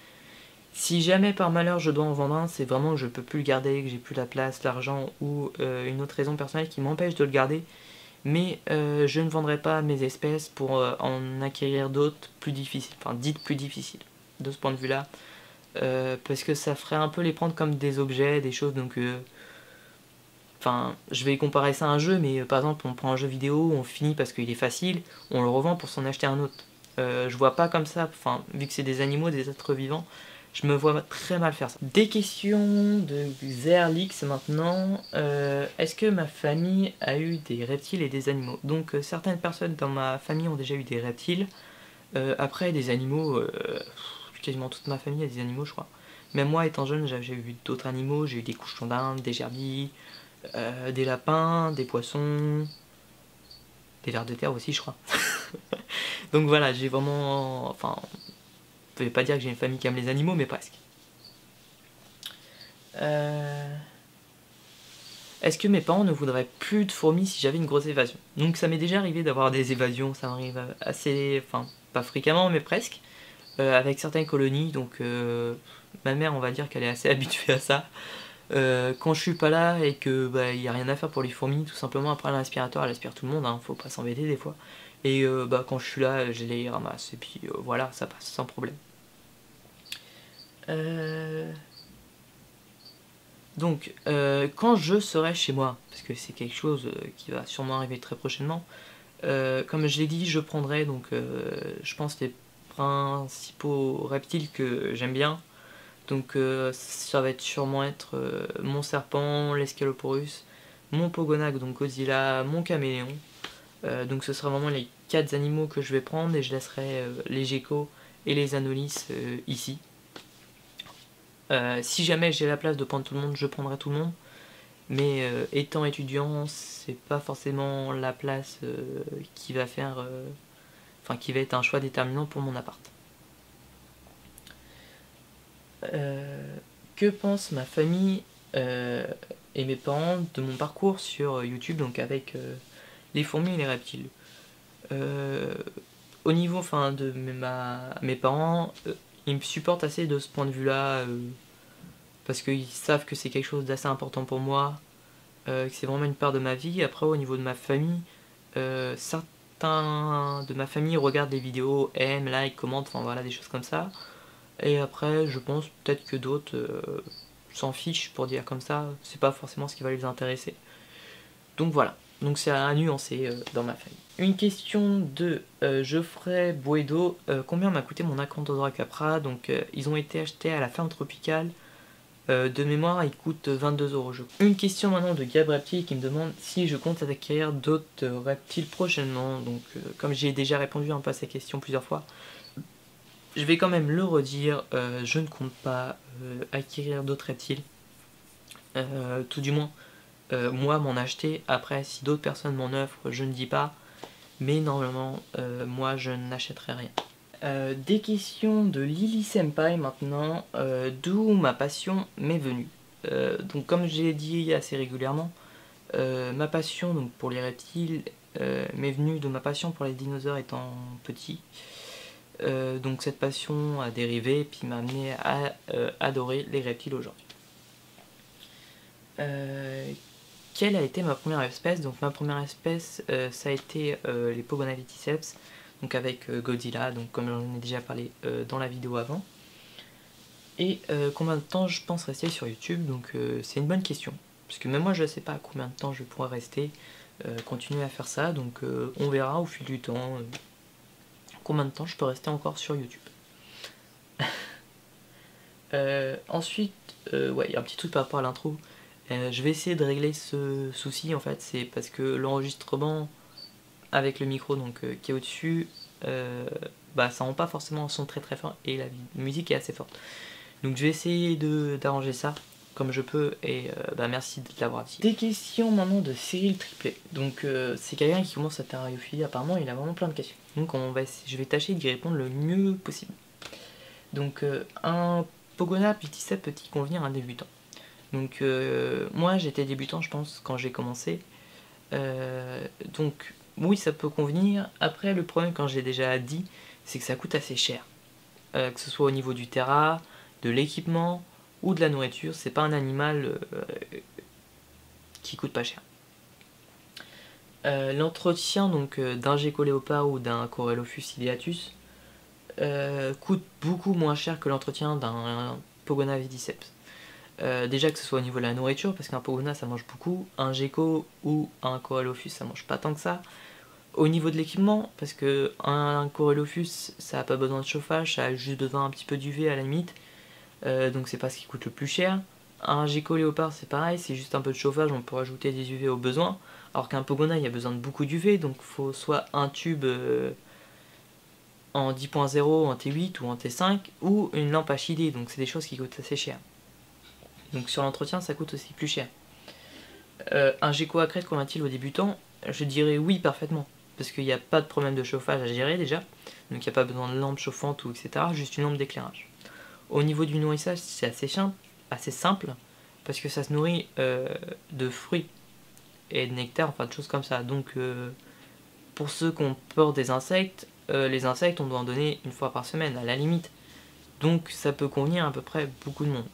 Si jamais par malheur je dois en vendre un, c'est vraiment que je peux plus le garder, que j'ai plus la place, l'argent ou une autre raison personnelle qui m'empêche de le garder. Mais je ne vendrai pas mes espèces pour en acquérir d'autres plus difficiles, enfin dites plus difficiles, de ce point de vue là. Parce que ça ferait un peu les prendre comme des objets, des choses, donc je vais comparer ça à un jeu, mais par exemple on prend un jeu vidéo, on finit parce qu'il est facile, on le revend pour s'en acheter un autre. Je vois pas comme ça, vu que c'est des animaux, des êtres vivants, je me vois très mal faire ça. Des questions de Zerlix maintenant. Est-ce que ma famille a eu des reptiles et des animaux? Donc certaines personnes dans ma famille ont déjà eu des reptiles. Après des animaux, quasiment toute ma famille a des animaux je crois. Même moi étant jeune j'ai eu d'autres animaux, j'ai eu des cochons d'Inde, des gerbils, des lapins, des poissons, des vers de terre aussi je crois. Donc voilà, j'ai vraiment... je vais pas dire que j'ai une famille qui aime les animaux, mais presque. Est-ce que mes parents ne voudraient plus de fourmis si j'avais une grosse évasion? Donc ça m'est déjà arrivé d'avoir des évasions, ça m'arrive assez... pas fréquemment, mais presque. Avec certaines colonies, donc ma mère, on va dire qu'elle est assez habituée à ça. Quand je suis pas là et que il y a rien à faire pour les fourmis, tout simplement après l'aspirateur, elle aspire tout le monde, hein, faut pas s'embêter des fois. Et quand je suis là, je les ramasse et puis voilà, ça passe sans problème. Donc, quand je serai chez moi, parce que c'est quelque chose qui va sûrement arriver très prochainement, comme je l'ai dit, je prendrai donc, je pense, les principaux reptiles que j'aime bien. Donc, ça va sûrement être mon serpent, l'escaloporus, mon pogonac, donc Godzilla, mon caméléon. Donc, ce sera vraiment les 4 animaux que je vais prendre et je laisserai les geckos et les anolis ici. Si jamais j'ai la place de prendre tout le monde, je prendrai tout le monde. Mais étant étudiant, c'est pas forcément la place qui va faire, qui va être un choix déterminant pour mon appart. Que pense ma famille et mes parents de mon parcours sur YouTube, donc avec les fourmis et les reptiles? Au niveau de mes parents, ils me supportent assez de ce point de vue-là, parce qu'ils savent que c'est quelque chose d'assez important pour moi, que c'est vraiment une part de ma vie. Après, au niveau de ma famille, certains de ma famille regardent des vidéos, aiment, like, commentent, voilà, des choses comme ça. Et après, je pense peut-être que d'autres s'en fichent, pour dire comme ça, c'est pas forcément ce qui va les intéresser. Donc voilà. Donc c'est à nuancer dans ma feuille. Une question de Geoffrey Boedo. Combien m'a coûté mon Acanthosora capra? Donc ils ont été achetés à la ferme tropicale. De mémoire, ils coûtent 22 €. Une question maintenant de Gab Reptile qui me demande si je compte acquérir d'autres reptiles prochainement. Donc comme j'ai déjà répondu un peu à cette question plusieurs fois, je vais quand même le redire, je ne compte pas acquérir d'autres reptiles. Tout du moins, moi m'en acheter. Après, si d'autres personnes m'en offrent, je ne dis pas. Mais normalement, moi je n'achèterai rien. Des questions de Lily Senpai maintenant, d'où ma passion m'est venue. Donc comme je l'ai dit assez régulièrement, ma passion donc, pour les reptiles m'est venue de ma passion pour les dinosaures étant petit. Donc cette passion a dérivé et puis m'a amené à adorer les reptiles aujourd'hui. Quelle a été ma première espèce? Donc ma première espèce, ça a été les Pogonaviticeps, donc avec Godzilla, donc comme j'en ai déjà parlé dans la vidéo avant. Et combien de temps je pense rester sur YouTube? Donc c'est une bonne question, puisque même moi je ne sais pas combien de temps je pourrais rester, continuer à faire ça, donc on verra au fil du temps combien de temps je peux rester encore sur YouTube. Ensuite, ouais, il y a un petit truc par rapport à l'intro. Je vais essayer de régler ce souci en fait, c'est parce que l'enregistrement avec le micro donc qui est au-dessus, bah ça rend pas forcément un son très très fort et la musique est assez forte. Donc je vais essayer d'arranger ça comme je peux et bah merci de l'avoir dit. Des questions maintenant de Cyril Triplet. Donc c'est quelqu'un qui commence à terrariophilie, apparemment il a vraiment plein de questions. Donc je vais tâcher d'y répondre le mieux possible. Donc un Pogona P17 peut-il convenir à un débutant? Donc moi j'étais débutant je pense quand j'ai commencé. Donc oui ça peut convenir. Après le problème, quand j'ai déjà dit, c'est que ça coûte assez cher. Que ce soit au niveau du terra, de l'équipement ou de la nourriture, c'est pas un animal qui coûte pas cher. L'entretien donc d'un gecko léopard ou d'un Corellophus ideatus coûte beaucoup moins cher que l'entretien d'un Pogona Vidiceps. Déjà que ce soit au niveau de la nourriture, parce qu'un Pogona ça mange beaucoup, un gecko ou un Corellophus ça mange pas tant que ça. Au niveau de l'équipement, parce que un Corellophus ça a pas besoin de chauffage, ça a juste besoin un petit peu d'UV à la limite, donc c'est pas ce qui coûte le plus cher. Un gecko léopard c'est pareil, c'est juste un peu de chauffage, on peut rajouter des UV au besoin, alors qu'un Pogona il y a besoin de beaucoup d'UV, donc il faut soit un tube en 10.0, en T8 ou en T5, ou une lampe HID, donc c'est des choses qui coûtent assez cher. Donc sur l'entretien ça coûte aussi plus cher. Un gecko à crête convient-il aux débutants? Je dirais oui parfaitement, parce qu'il n'y a pas de problème de chauffage à gérer déjà, donc il n'y a pas besoin de lampe chauffante ou etc, juste une lampe d'éclairage. Au niveau du nourrissage c'est assez simple, parce que ça se nourrit de fruits et de nectar, enfin de choses comme ça, donc pour ceux qui ont peur des insectes, les insectes on doit en donner une fois par semaine à la limite, donc ça peut convenir à peu près beaucoup de monde.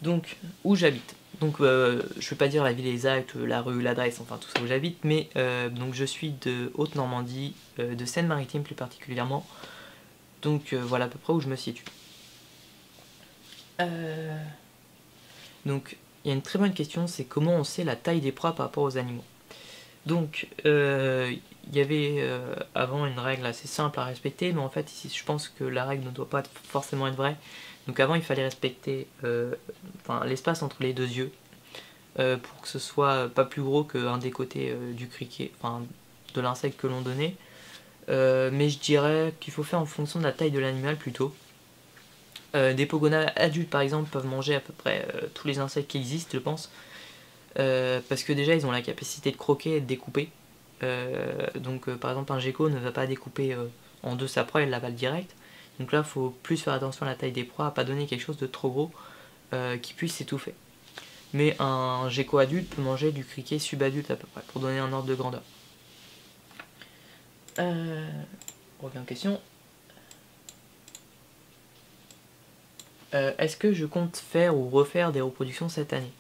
Donc où j'habite, donc je vais pas dire la ville exacte, la rue, l'adresse, enfin tout ça où j'habite, mais donc je suis de Haute-Normandie, de Seine-Maritime plus particulièrement, donc voilà à peu près où je me situe. Donc il y a une très bonne question, c'est comment on sait la taille des proies par rapport aux animaux. Donc il y avait avant une règle assez simple à respecter, mais en fait ici je pense que la règle ne doit pas forcément être vraie. Donc avant il fallait respecter l'espace entre les deux yeux, pour que ce soit pas plus gros qu'un des côtés du criquet, enfin de l'insecte que l'on donnait. Mais je dirais qu'il faut faire en fonction de la taille de l'animal plutôt. Des Pogona adultes par exemple peuvent manger à peu près tous les insectes qui existent je pense, parce que déjà ils ont la capacité de croquer et de découper. Donc par exemple un gecko ne va pas découper en deux sa proie, il l'avale direct. Donc là il faut plus faire attention à la taille des proies, à pas donner quelque chose de trop gros qui puisse s'étouffer. Mais un gecko adulte peut manger du criquet subadulte à peu près, pour donner un ordre de grandeur. On revient aux questions. Est-ce que je compte faire ou refaire des reproductions cette année?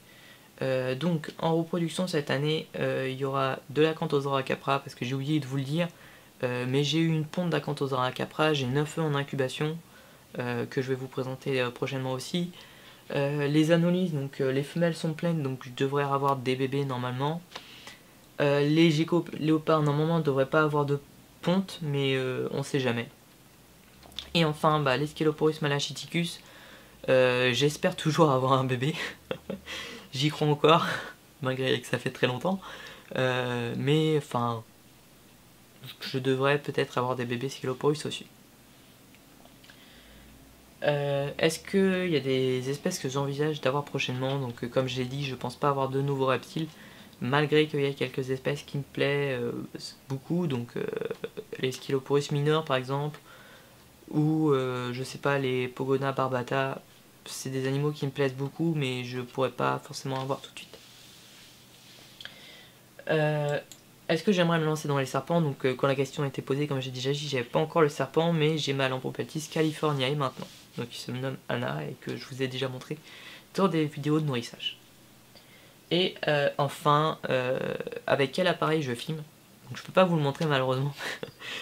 Donc en reproduction cette année, il y aura de l'Acanthosora capra, parce que j'ai oublié de vous le dire, mais j'ai eu une ponte d'Acanthosora capra, j'ai 9 œufs en incubation, que je vais vous présenter prochainement aussi. Les anolis, donc les femelles sont pleines, donc je devrais avoir des bébés normalement. Les geckos léopards normalement ne devraient pas avoir de ponte, mais on sait jamais. Et enfin, les Sceloporus malachiticus, j'espère toujours avoir un bébé. J'y crois encore, malgré que ça fait très longtemps. Mais enfin, je devrais peut-être avoir des bébés Sceloporus aussi. Est-ce qu'il y a des espèces que j'envisage d'avoir prochainement? Donc comme je l'ai dit, je pense pas avoir de nouveaux reptiles, malgré qu'il y a quelques espèces qui me plaisent beaucoup, donc les Sceloporus mineurs par exemple, ou je sais pas, les Pogona barbata. C'est des animaux qui me plaisent beaucoup, mais je pourrais pas forcément avoir tout de suite. Est-ce que j'aimerais me lancer dans les serpents? Donc quand la question a été posée, comme j'ai déjà dit, j'avais pas encore le serpent, mais j'ai ma Lampropathis californiae maintenant, donc qui se nomme Anna et que je vous ai déjà montré dans des vidéos de nourrissage. Et enfin, avec quel appareil je filme? Donc je peux pas vous le montrer malheureusement,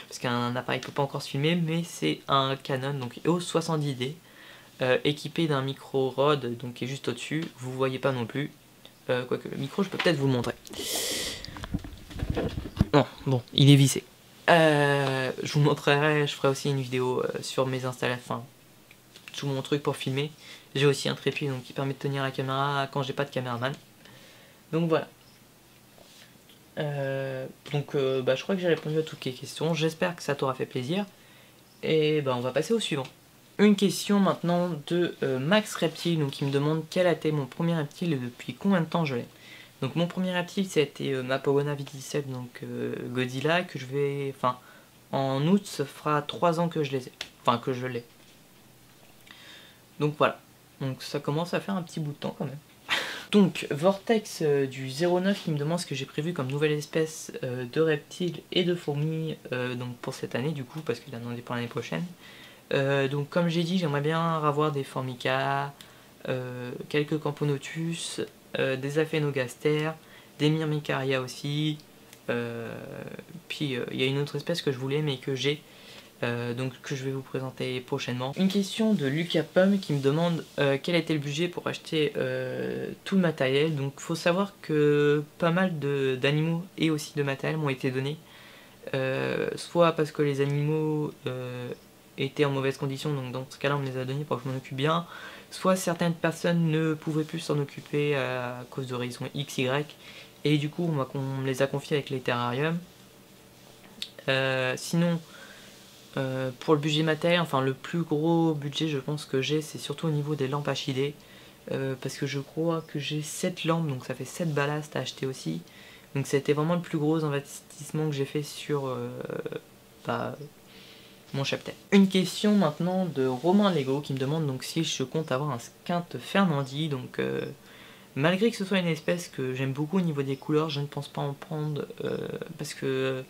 parce qu'un appareil peut pas encore se filmer, mais c'est un Canon, donc EOS 70D, équipé d'un micro Rode, donc qui est juste au-dessus. Vous voyez pas non plus, quoique le micro je peux peut-être vous le montrer. Non, bon, il est vissé. Je vous montrerai, je ferai aussi une vidéo sur mes installations, enfin, tout mon truc pour filmer. J'ai aussi un trépied donc, qui permet de tenir la caméra quand j'ai pas de caméraman. Donc voilà. Je crois que j'ai répondu à toutes les questions. J'espère que ça t'aura fait plaisir. Et on va passer au suivant. Une question maintenant de Max Reptile, donc qui me demande quel a été mon premier reptile et depuis combien de temps je l'ai. Donc mon premier reptile ça a été ma Pogona viticeps, donc Godzilla, que je vais... Enfin, en août, ça fera 3 ans que je les ai. Enfin, que je l'ai. Donc voilà. Donc ça commence à faire un petit bout de temps quand même. Donc Vortex du 09 qui me demande ce que j'ai prévu comme nouvelle espèce de reptiles et de fourmis donc pour cette année du coup, parce qu'il a demandé pour l'année prochaine. Donc comme j'ai dit, j'aimerais bien avoir des Formica, quelques Camponotus, des Aphaenogastères, des Myrmicaria aussi. Puis il y a une autre espèce que je voulais mais que j'ai, donc que je vais vous présenter prochainement. Une question de Lucas Pomme qui me demande quel était le budget pour acheter tout le matériel. Donc faut savoir que pas mal d'animaux et aussi de matériel m'ont été donnés, soit parce que les animaux étaient en mauvaise condition, donc dans ce cas là on me les a donnés pour que je m'en occupe bien, soit certaines personnes ne pouvaient plus s'en occuper à cause de raisons X, Y, et du coup on me les a confiés avec les terrariums. Sinon pour le budget matériel, enfin le plus gros budget je pense que j'ai, c'est surtout au niveau des lampes HID, parce que je crois que j'ai 7 lampes, donc ça fait 7 ballasts à acheter aussi. Donc c'était vraiment le plus gros investissement que j'ai fait sur mon cheptel. Une question maintenant de Romain Lego qui me demande donc si je compte avoir un skinte Fernandi. Donc malgré que ce soit une espèce que j'aime beaucoup au niveau des couleurs, je ne pense pas en prendre parce que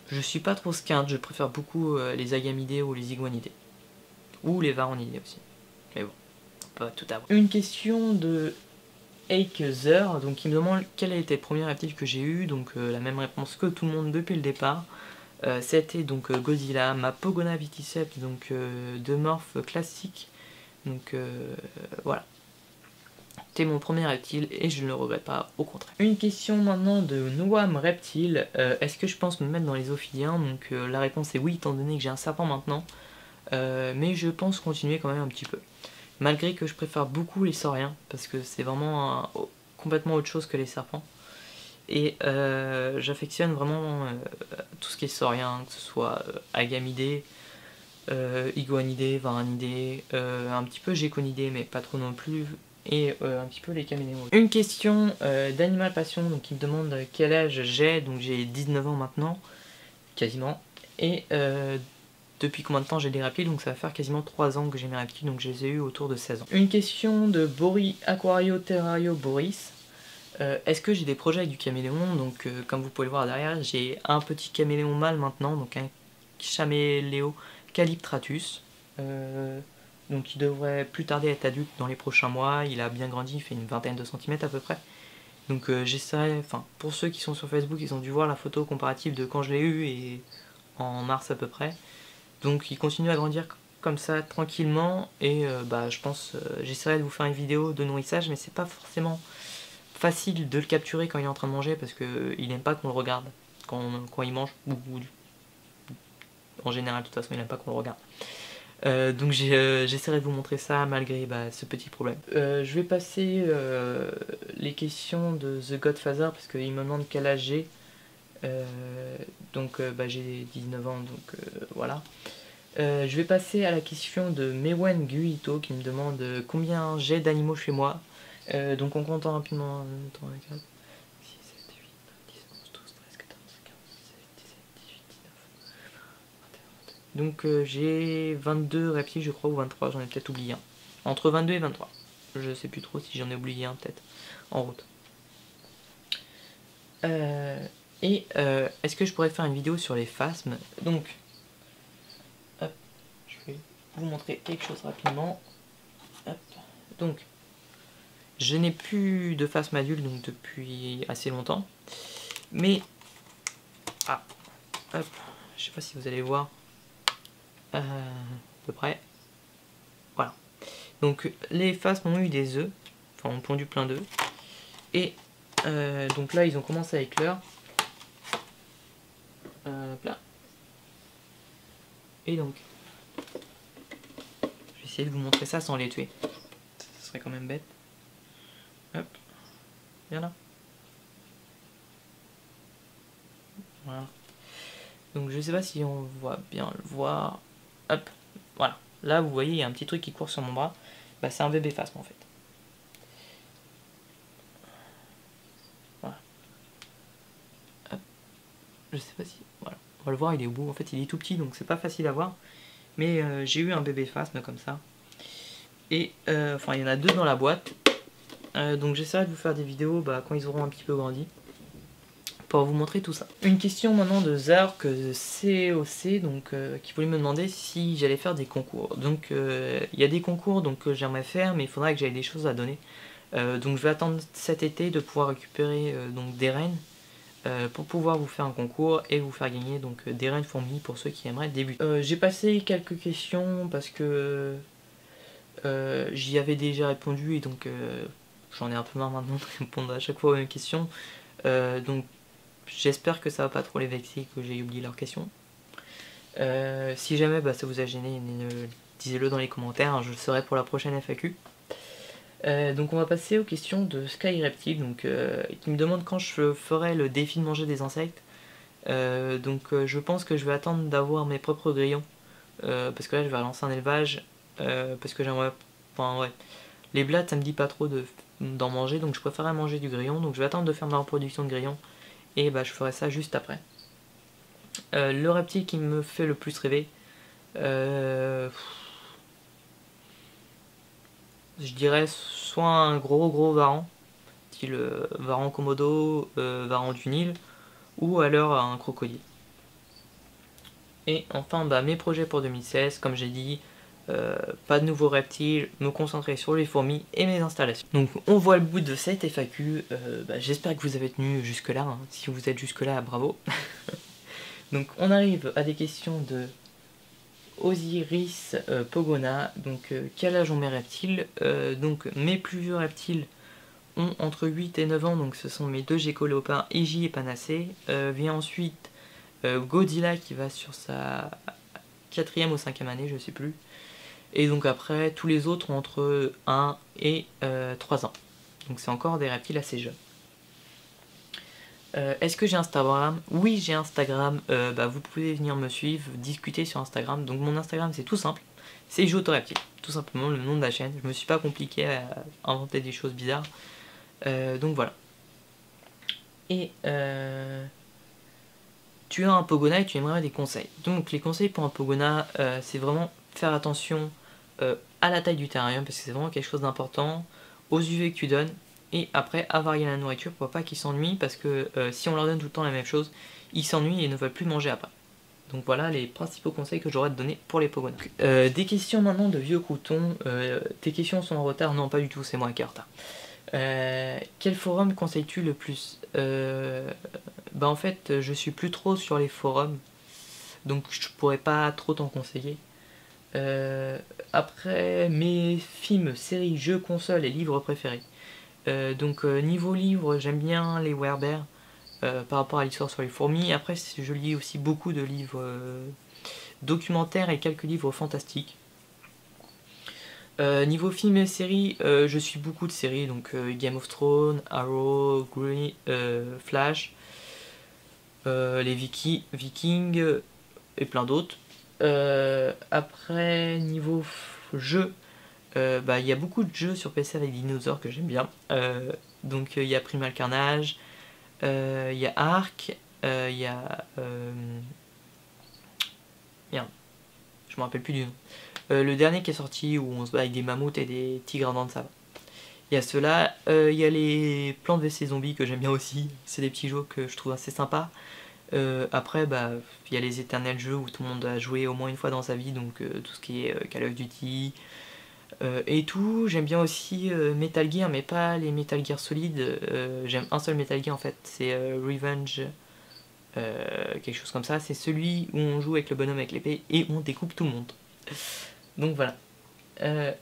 je suis pas trop skinte, je préfère beaucoup les agamidés ou les iguanidés. Ou les varanidés aussi. Mais bon, on peut tout avoir. Une question de Akezer, donc qui me demande quel a été le premier reptile que j'ai eu. Donc la même réponse que tout le monde depuis le départ. C'était donc Godzilla, ma Pogona viticeps, donc de morph classique. Donc voilà. C'était mon premier reptile et je ne le regrette pas, au contraire. Une question maintenant de Noam Reptile. Est-ce que je pense me mettre dans les ophidiens? Donc la réponse est oui, étant donné que j'ai un serpent maintenant. Mais je pense continuer quand même un petit peu. Malgré que je préfère beaucoup les sauriens, parce que c'est vraiment complètement autre chose que les serpents. Et j'affectionne vraiment tout ce qui est saurien, que ce soit agamidés, iguanidés, varanidés, un petit peu géconidés, mais pas trop non plus, et un petit peu les caméléons. Une question d'Animal Passion, donc qui me demande quel âge j'ai, donc j'ai 19 ans maintenant, quasiment, et depuis combien de temps j'ai des reptiles, donc ça va faire quasiment 3 ans que j'ai mes reptiles, donc je les ai eu autour de 16 ans. Une question de Bori Aquario Terrario Boris. Est-ce que j'ai des projets avec du caméléon? Donc comme vous pouvez le voir derrière, j'ai un petit caméléon mâle maintenant, donc un Chaméléo Calyptratus. Donc il devrait plus tarder à être adulte dans les prochains mois. Il a bien grandi, il fait une vingtaine de centimètres à peu près. Donc j'essaierai, enfin pour ceux qui sont sur Facebook, ils ont dû voir la photo comparative de quand je l'ai eu et en mars à peu près. Donc il continue à grandir comme ça tranquillement et bah, je pense j'essaierai de vous faire une vidéo de nourrissage, mais c'est pas forcément facile de le capturer quand il est en train de manger parce que il n'aime pas qu'on le regarde quand il mange, ou en général de toute façon il n'aime pas qu'on le regarde. Donc j'essaierai de vous montrer ça malgré ce petit problème. Je vais passer les questions de The Godfather parce qu'il me demande quel âge j'ai. Donc j'ai 19 ans, donc voilà. Je vais passer à la question de Mewen Guito qui me demande combien j'ai d'animaux chez moi. Donc on compte rapidement. 3, 4, 6, 7, 8, 9, 10, 11, 12, 13, 14, 15, 16, 17, 18, 19, 21, 22. Donc j'ai 22 reptiles je crois, ou 23, j'en ai peut-être oublié un. Entre 22 et 23. Je sais plus trop si j'en ai oublié un peut-être en route. Est-ce que je pourrais faire une vidéo sur les phasmes? Donc, hop, je vais vous montrer quelque chose rapidement. Hop. Donc, je n'ai plus de phasmes adultes donc depuis assez longtemps. Mais, hop, je sais pas si vous allez voir à peu près. Voilà. Donc, les phasmes ont eu des œufs, enfin ont pondu plein d'œufs. Et donc là, ils ont commencé à éclore. Là. Et donc, je vais essayer de vous montrer ça sans les tuer. Ce serait quand même bête. Hop, viens là. Voilà. Donc je sais pas si on voit bien le voir. Hop, voilà. Là, vous voyez, il y a un petit truc qui court sur mon bras. Bah, c'est un bébé phasme en fait. Voilà. Hop. Je sais pas si... Voilà. On va le voir, il est au bout. En fait, il est tout petit, donc c'est pas facile à voir. Mais j'ai eu un bébé phasme comme ça. Et enfin, il y en a 2 dans la boîte. Donc j'essaierai de vous faire des vidéos quand ils auront un petit peu grandi, pour vous montrer tout ça. Une question maintenant de Zark COC, donc qui voulait me demander si j'allais faire des concours. Donc il y a des concours que j'aimerais faire, mais il faudra que j'aille des choses à donner. Donc je vais attendre cet été de pouvoir récupérer donc des rennes pour pouvoir vous faire un concours et vous faire gagner donc des rennes fourmis pour ceux qui aimeraient débuter. J'ai passé quelques questions parce que j'y avais déjà répondu et donc j'en ai un peu marre maintenant de répondre à chaque fois aux mêmes questions. Donc j'espère que ça va pas trop les vexer que j'ai oublié leurs questions. Si jamais ça vous a gêné, disez-le dans les commentaires, hein, je le ferai pour la prochaine FAQ. Donc on va passer aux questions de Sky Reptile, qui me demande quand je ferai le défi de manger des insectes. Je pense que je vais attendre d'avoir mes propres grillons, parce que là je vais relancer un élevage, parce que j'aimerais... Enfin ouais, les blattes ça me dit pas trop d'en manger, donc je préférerais manger du grillon, donc je vais attendre de faire ma reproduction de grillons, et je ferai ça juste après. Le reptile qui me fait le plus rêver, je dirais soit un gros varan, style varan komodo, varan du Nil, ou alors un crocodile. Et enfin mes projets pour 2016, comme j'ai dit, pas de nouveaux reptiles, me concentrer sur les fourmis et mes installations. Donc on voit le bout de cette FAQ, j'espère que vous avez tenu jusque là, hein. Si vous êtes jusque là, bravo. Donc on arrive à des questions de Osiris Pogona, quel âge ont mes reptiles? Donc mes plus vieux reptiles ont entre 8 et 9 ans, donc ce sont mes 2 geckos léopards, Iji et Panacée. Vient ensuite Godzilla qui va sur sa 4e ou 5e année, je sais plus. Et donc après, tous les autres ont entre 1 et 3 ans. Donc c'est encore des reptiles assez jeunes. Est-ce que j'ai Instagram? Oui, j'ai Instagram. Vous pouvez venir me suivre, discuter sur Instagram. Donc mon Instagram c'est tout simple, c'est Jotoreptile, tout simplement le nom de la chaîne. Je me suis pas compliqué à inventer des choses bizarres. Donc voilà. Et tu as un Pogona et tu aimerais des conseils. Donc les conseils pour un Pogona, c'est vraiment faire attention à la taille du terrarium, parce que c'est vraiment quelque chose d'important, aux UV que tu donnes, et après à varier la nourriture pour pas qu'ils s'ennuient, parce que si on leur donne tout le temps la même chose, ils s'ennuient et ne veulent plus manger après. Donc voilà les principaux conseils que j'aurais à te donner pour les Pogonas. Des questions maintenant de vieux croutons. Tes questions sont en retard? Non, pas du tout, c'est moi qui ai en retard. Quel forum conseilles-tu le plus? En fait, je suis plus trop sur les forums, donc je pourrais pas trop t'en conseiller. Après, mes films, séries, jeux, consoles et livres préférés. Donc niveau livres, j'aime bien les Werber par rapport à l'histoire sur les fourmis. Après, je lis aussi beaucoup de livres documentaires et quelques livres fantastiques. Niveau films et séries, je suis beaucoup de séries, donc Game of Thrones, Arrow, Flash, les Vikings et plein d'autres. Après, niveau jeux, bah, y a beaucoup de jeux sur PC avec des dinosaures que j'aime bien. Donc il y a Primal Carnage, il y a Ark, il y a... merde, je me rappelle plus du nom. Le dernier qui est sorti où on se bat avec des mammouths et des tigres en dents de sabre. Il y a ceux-là, il y a les Plantes vs Zombies que j'aime bien aussi, c'est des petits jeux que je trouve assez sympas. Après, bah, il y a les éternels jeux où tout le monde a joué au moins une fois dans sa vie, donc tout ce qui est Call of Duty et tout. J'aime bien aussi Metal Gear, mais pas les Metal Gear solides. J'aime un seul Metal Gear en fait, c'est Revenge, quelque chose comme ça. C'est celui où on joue avec le bonhomme avec l'épée et on découpe tout le monde. Donc voilà.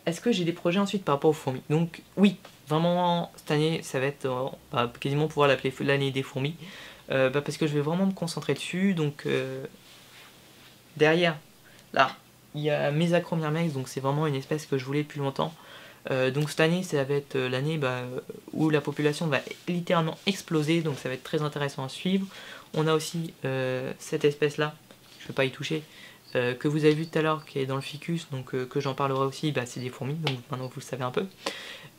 Est-ce que j'ai des projets ensuite par rapport aux fourmis? Donc oui, vraiment cette année ça va être quasiment pouvoir l'appeler l'année des fourmis. Parce que je vais vraiment me concentrer dessus. Donc derrière, là, il y a mes Acromyrmex, donc c'est vraiment une espèce que je voulais depuis longtemps. Donc cette année, ça va être l'année où la population va littéralement exploser, donc ça va être très intéressant à suivre. On a aussi cette espèce-là, je ne vais pas y toucher, que vous avez vu tout à l'heure, qui est dans le ficus, donc que j'en parlerai aussi, c'est des fourmis, donc maintenant vous le savez un peu.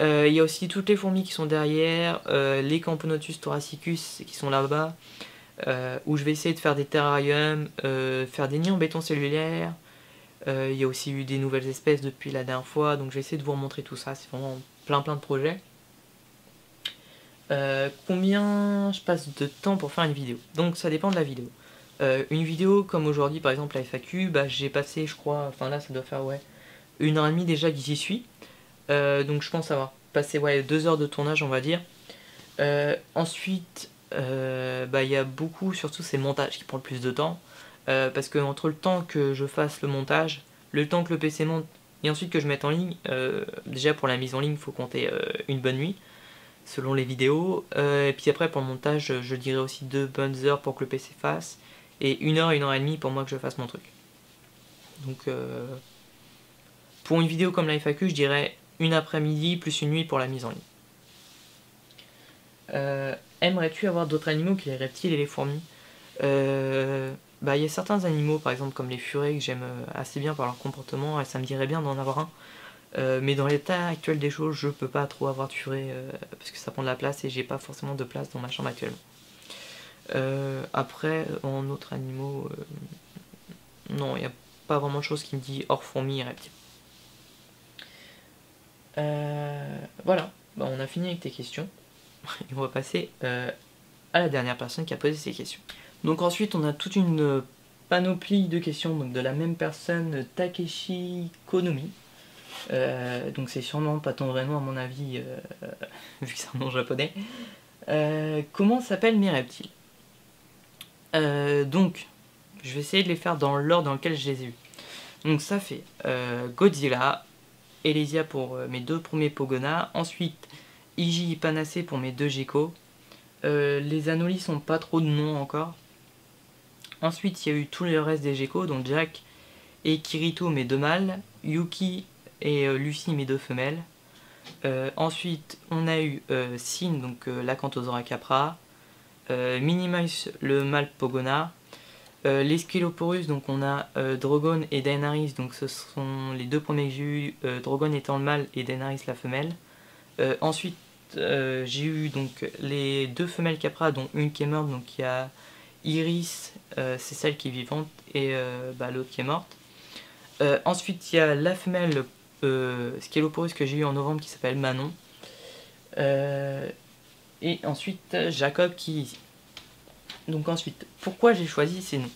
Il y a aussi toutes les fourmis qui sont derrière, les Camponotus thoracicus qui sont là-bas, où je vais essayer de faire des terrariums, faire des nids en béton cellulaire. Il y a aussi eu des nouvelles espèces depuis la dernière fois, donc je vais essayer de vous remontrer tout ça, c'est vraiment plein de projets. Combien je passe de temps pour faire une vidéo? Donc ça dépend de la vidéo. Une vidéo comme aujourd'hui par exemple la FAQ, j'ai passé je crois, enfin là ça doit faire 1h30 déjà que j'y suis. Donc je pense avoir passé 2 heures de tournage on va dire. Ensuite il y a beaucoup, surtout c'est le montage qui prend le plus de temps. Parce que entre le temps que je fasse le montage, le temps que le PC monte et ensuite que je mette en ligne, déjà pour la mise en ligne il faut compter une bonne nuit selon les vidéos, et puis après pour le montage je dirais aussi 2 bonnes heures pour que le PC fasse et 1 heure et demie pour moi que je fasse mon truc. Donc pour une vidéo comme la FAQ je dirais une après-midi plus une nuit pour la mise en ligne. Aimerais-tu avoir d'autres animaux que les reptiles et les fourmis? Il y a certains animaux, par exemple comme les furets, que j'aime assez bien par leur comportement, et ça me dirait bien d'en avoir un. Mais dans l'état actuel des choses, je peux pas trop avoir de furet, parce que ça prend de la place et j'ai pas forcément de place dans ma chambre actuellement. Après, en autres animaux, non, il n'y a pas vraiment de choses qui me dit hors fourmis et reptiles. Voilà, on a fini avec tes questions. Et on va passer à la dernière personne qui a posé ces questions. Donc ensuite on a toute une panoplie de questions donc de la même personne, Takeshi Konomi. Donc c'est sûrement pas ton vrai nom à mon avis, vu que c'est un nom japonais. Comment s'appellent mes reptiles? Donc je vais essayer de les faire dans l'ordre dans lequel je les ai eus. Donc ça fait Godzilla, Elysia pour mes 2 premiers Pogona, ensuite Iji Panacé pour mes 2 Gecko. Les Anolis sont pas trop de noms encore. Ensuite, il y a eu tout le reste des Gecko, donc Jack et Kirito, mes 2 mâles, Yuki et Lucy, mes 2 femelles. Ensuite, on a eu Sin, donc l'Acanthosora capra, Minimice, le mâle Pogona, les Skeloporus, donc on a Drogon et Daenerys, donc ce sont les 2 premiers que j'ai eu, Drogon étant le mâle et Daenerys la femelle. Ensuite, j'ai eu donc les 2 femelles capra, dont une qui est morte, donc il y a Iris, c'est celle qui est vivante, et l'autre qui est morte. Ensuite il y a la femelle Skeloporus que j'ai eu en novembre qui s'appelle Manon. Et ensuite Jacob qui est ici. Donc ensuite, pourquoi j'ai choisi ces noms?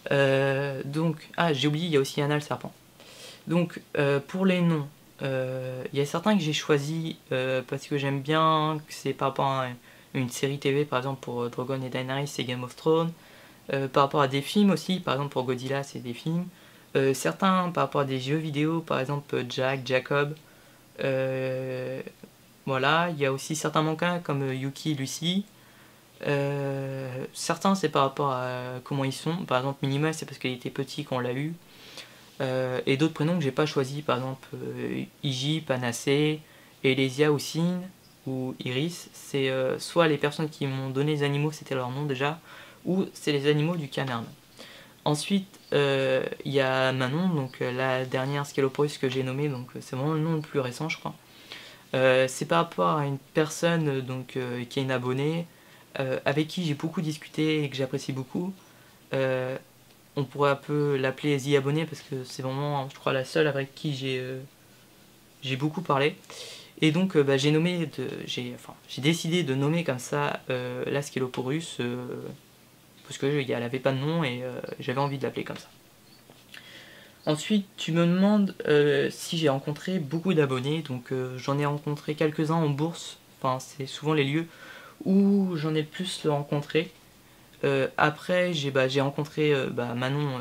J'ai oublié, il y a aussi Anna le serpent. Donc pour les noms, il y a certains que j'ai choisis parce que j'aime bien, que c'est par rapport à une série TV, par exemple pour Drogon et Daenerys, c'est Game of Thrones. Par rapport à des films aussi, par exemple pour Godzilla, c'est des films. Certains par rapport à des jeux vidéo, par exemple Jack, Jacob. Voilà, il y a aussi certains mangas comme Yuki, Lucy. Certains c'est par rapport à comment ils sont. Par exemple Minimal c'est parce qu'il était petit quand on l'a eu. Et d'autres prénoms que j'ai pas choisi, par exemple Iji, Panacée, Elesia ou Cine ou Iris, c'est soit les personnes qui m'ont donné les animaux, c'était leur nom déjà, ou c'est les animaux du canard. Ensuite, il y a Manon, donc la dernière Scaloporus que j'ai nommée, donc c'est vraiment le nom le plus récent, je crois. C'est par rapport à une personne donc, qui est une abonnée, avec qui j'ai beaucoup discuté et que j'apprécie beaucoup. On pourrait un peu l'appeler The Abonné parce que c'est vraiment, je crois, la seule avec qui j'ai beaucoup parlé. Et donc bah, j'ai décidé de nommer comme ça la Scaloporus parce qu'elle n'avait pas de nom et j'avais envie de l'appeler comme ça. Ensuite, tu me demandes si j'ai rencontré beaucoup d'abonnés, donc j'en ai rencontré quelques-uns en bourse, enfin c'est souvent les lieux où j'en ai le plus rencontré. Après, j'ai rencontré Manon,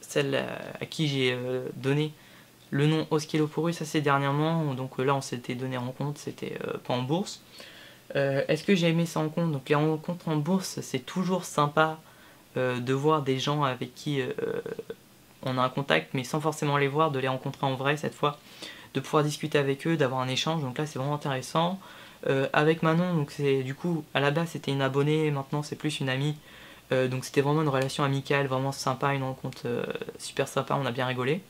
celle à qui j'ai donné le nom Oscaloporus assez dernièrement, donc là on s'était donné rencontre, c'était pas en bourse. Est-ce que j'ai aimé ces rencontres? Donc les rencontres en bourse, c'est toujours sympa de voir des gens avec qui on a un contact, mais sans forcément les voir, de les rencontrer en vrai cette fois, de pouvoir discuter avec eux, d'avoir un échange, donc là c'est vraiment intéressant. Avec Manon, donc c'est du coup à la base c'était une abonnée, maintenant c'est plus une amie, donc c'était vraiment une relation amicale, vraiment sympa, une rencontre super sympa, on a bien rigolé.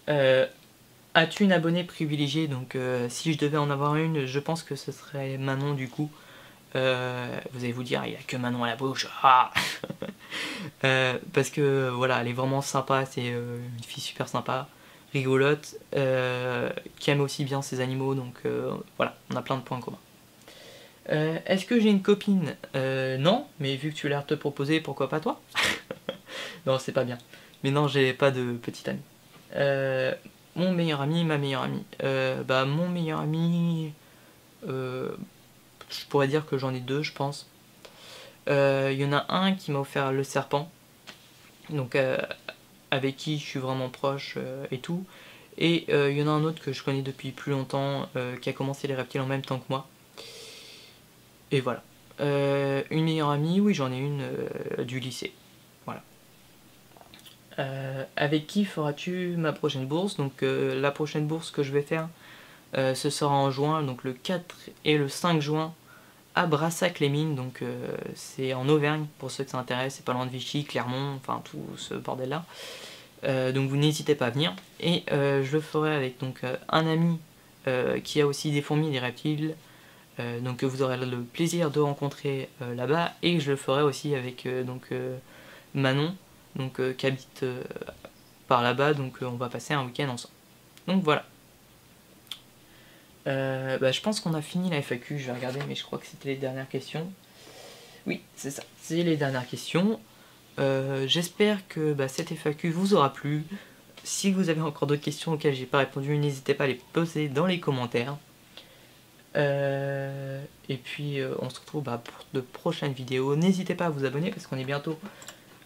As-tu une abonnée privilégiée? Donc si je devais en avoir une, je pense que ce serait Manon du coup. Vous allez vous dire, il n'y a que Manon à la bouche. Ah parce que voilà, elle est vraiment sympa, c'est une fille super sympa, rigolote, qui aime aussi bien ses animaux, donc voilà, on a plein de points communs. Est-ce que j'ai une copine? Non, mais vu que tu as l'air de te proposer, pourquoi pas toi? Non, c'est pas bien. Mais non, j'ai pas de petite amie. Mon meilleur ami, ma meilleure amie. Mon meilleur ami, je pourrais dire que j'en ai deux, je pense. Il y en a un qui m'a offert le serpent, donc avec qui je suis vraiment proche et tout. Et il y en a un autre que je connais depuis plus longtemps, qui a commencé les reptiles en même temps que moi. Et voilà. Une meilleure amie, oui j'en ai une du lycée. Voilà. Avec qui feras-tu ma prochaine bourse? Donc la prochaine bourse que je vais faire, ce sera en juin, donc le 4 et le 5 juin à Brassac-les-Mines, donc c'est en Auvergne pour ceux que ça intéresse, c'est pas loin de Vichy, Clermont, enfin tout ce bordel là. Donc vous n'hésitez pas à venir. Et je le ferai avec donc un ami qui a aussi des fourmis et des reptiles, donc vous aurez le plaisir de rencontrer là-bas. Et je le ferai aussi avec Manon, donc qui habite par là-bas, donc on va passer un week-end ensemble. Donc voilà. Je pense qu'on a fini la FAQ, je vais regarder, mais je crois que c'était les dernières questions. Oui, c'est ça, c'est les dernières questions. J'espère que cette FAQ vous aura plu. Si vous avez encore d'autres questions auxquelles j'ai pas répondu, n'hésitez pas à les poser dans les commentaires. Et puis on se retrouve pour de prochaines vidéos. N'hésitez pas à vous abonner parce qu'on est bientôt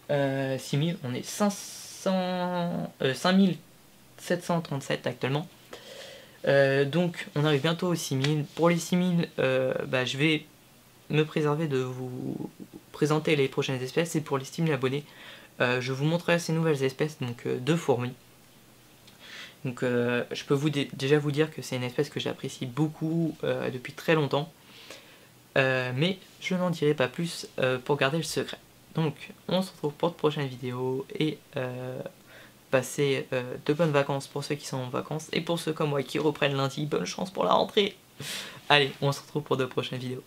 6000, on est 5737 actuellement. Donc on arrive bientôt aux 6000. Pour les 6000, je vais me préserver de vous présenter les prochaines espèces. Et pour les 6000 abonnés, je vous montrerai ces nouvelles espèces donc de fourmis. Donc je peux déjà vous dire que c'est une espèce que j'apprécie beaucoup depuis très longtemps. Mais je n'en dirai pas plus pour garder le secret. Donc on se retrouve pour de prochaines vidéos et passez de bonnes vacances pour ceux qui sont en vacances, et pour ceux comme moi qui reprennent lundi, bonne chance pour la rentrée. Allez, on se retrouve pour de prochaines vidéos.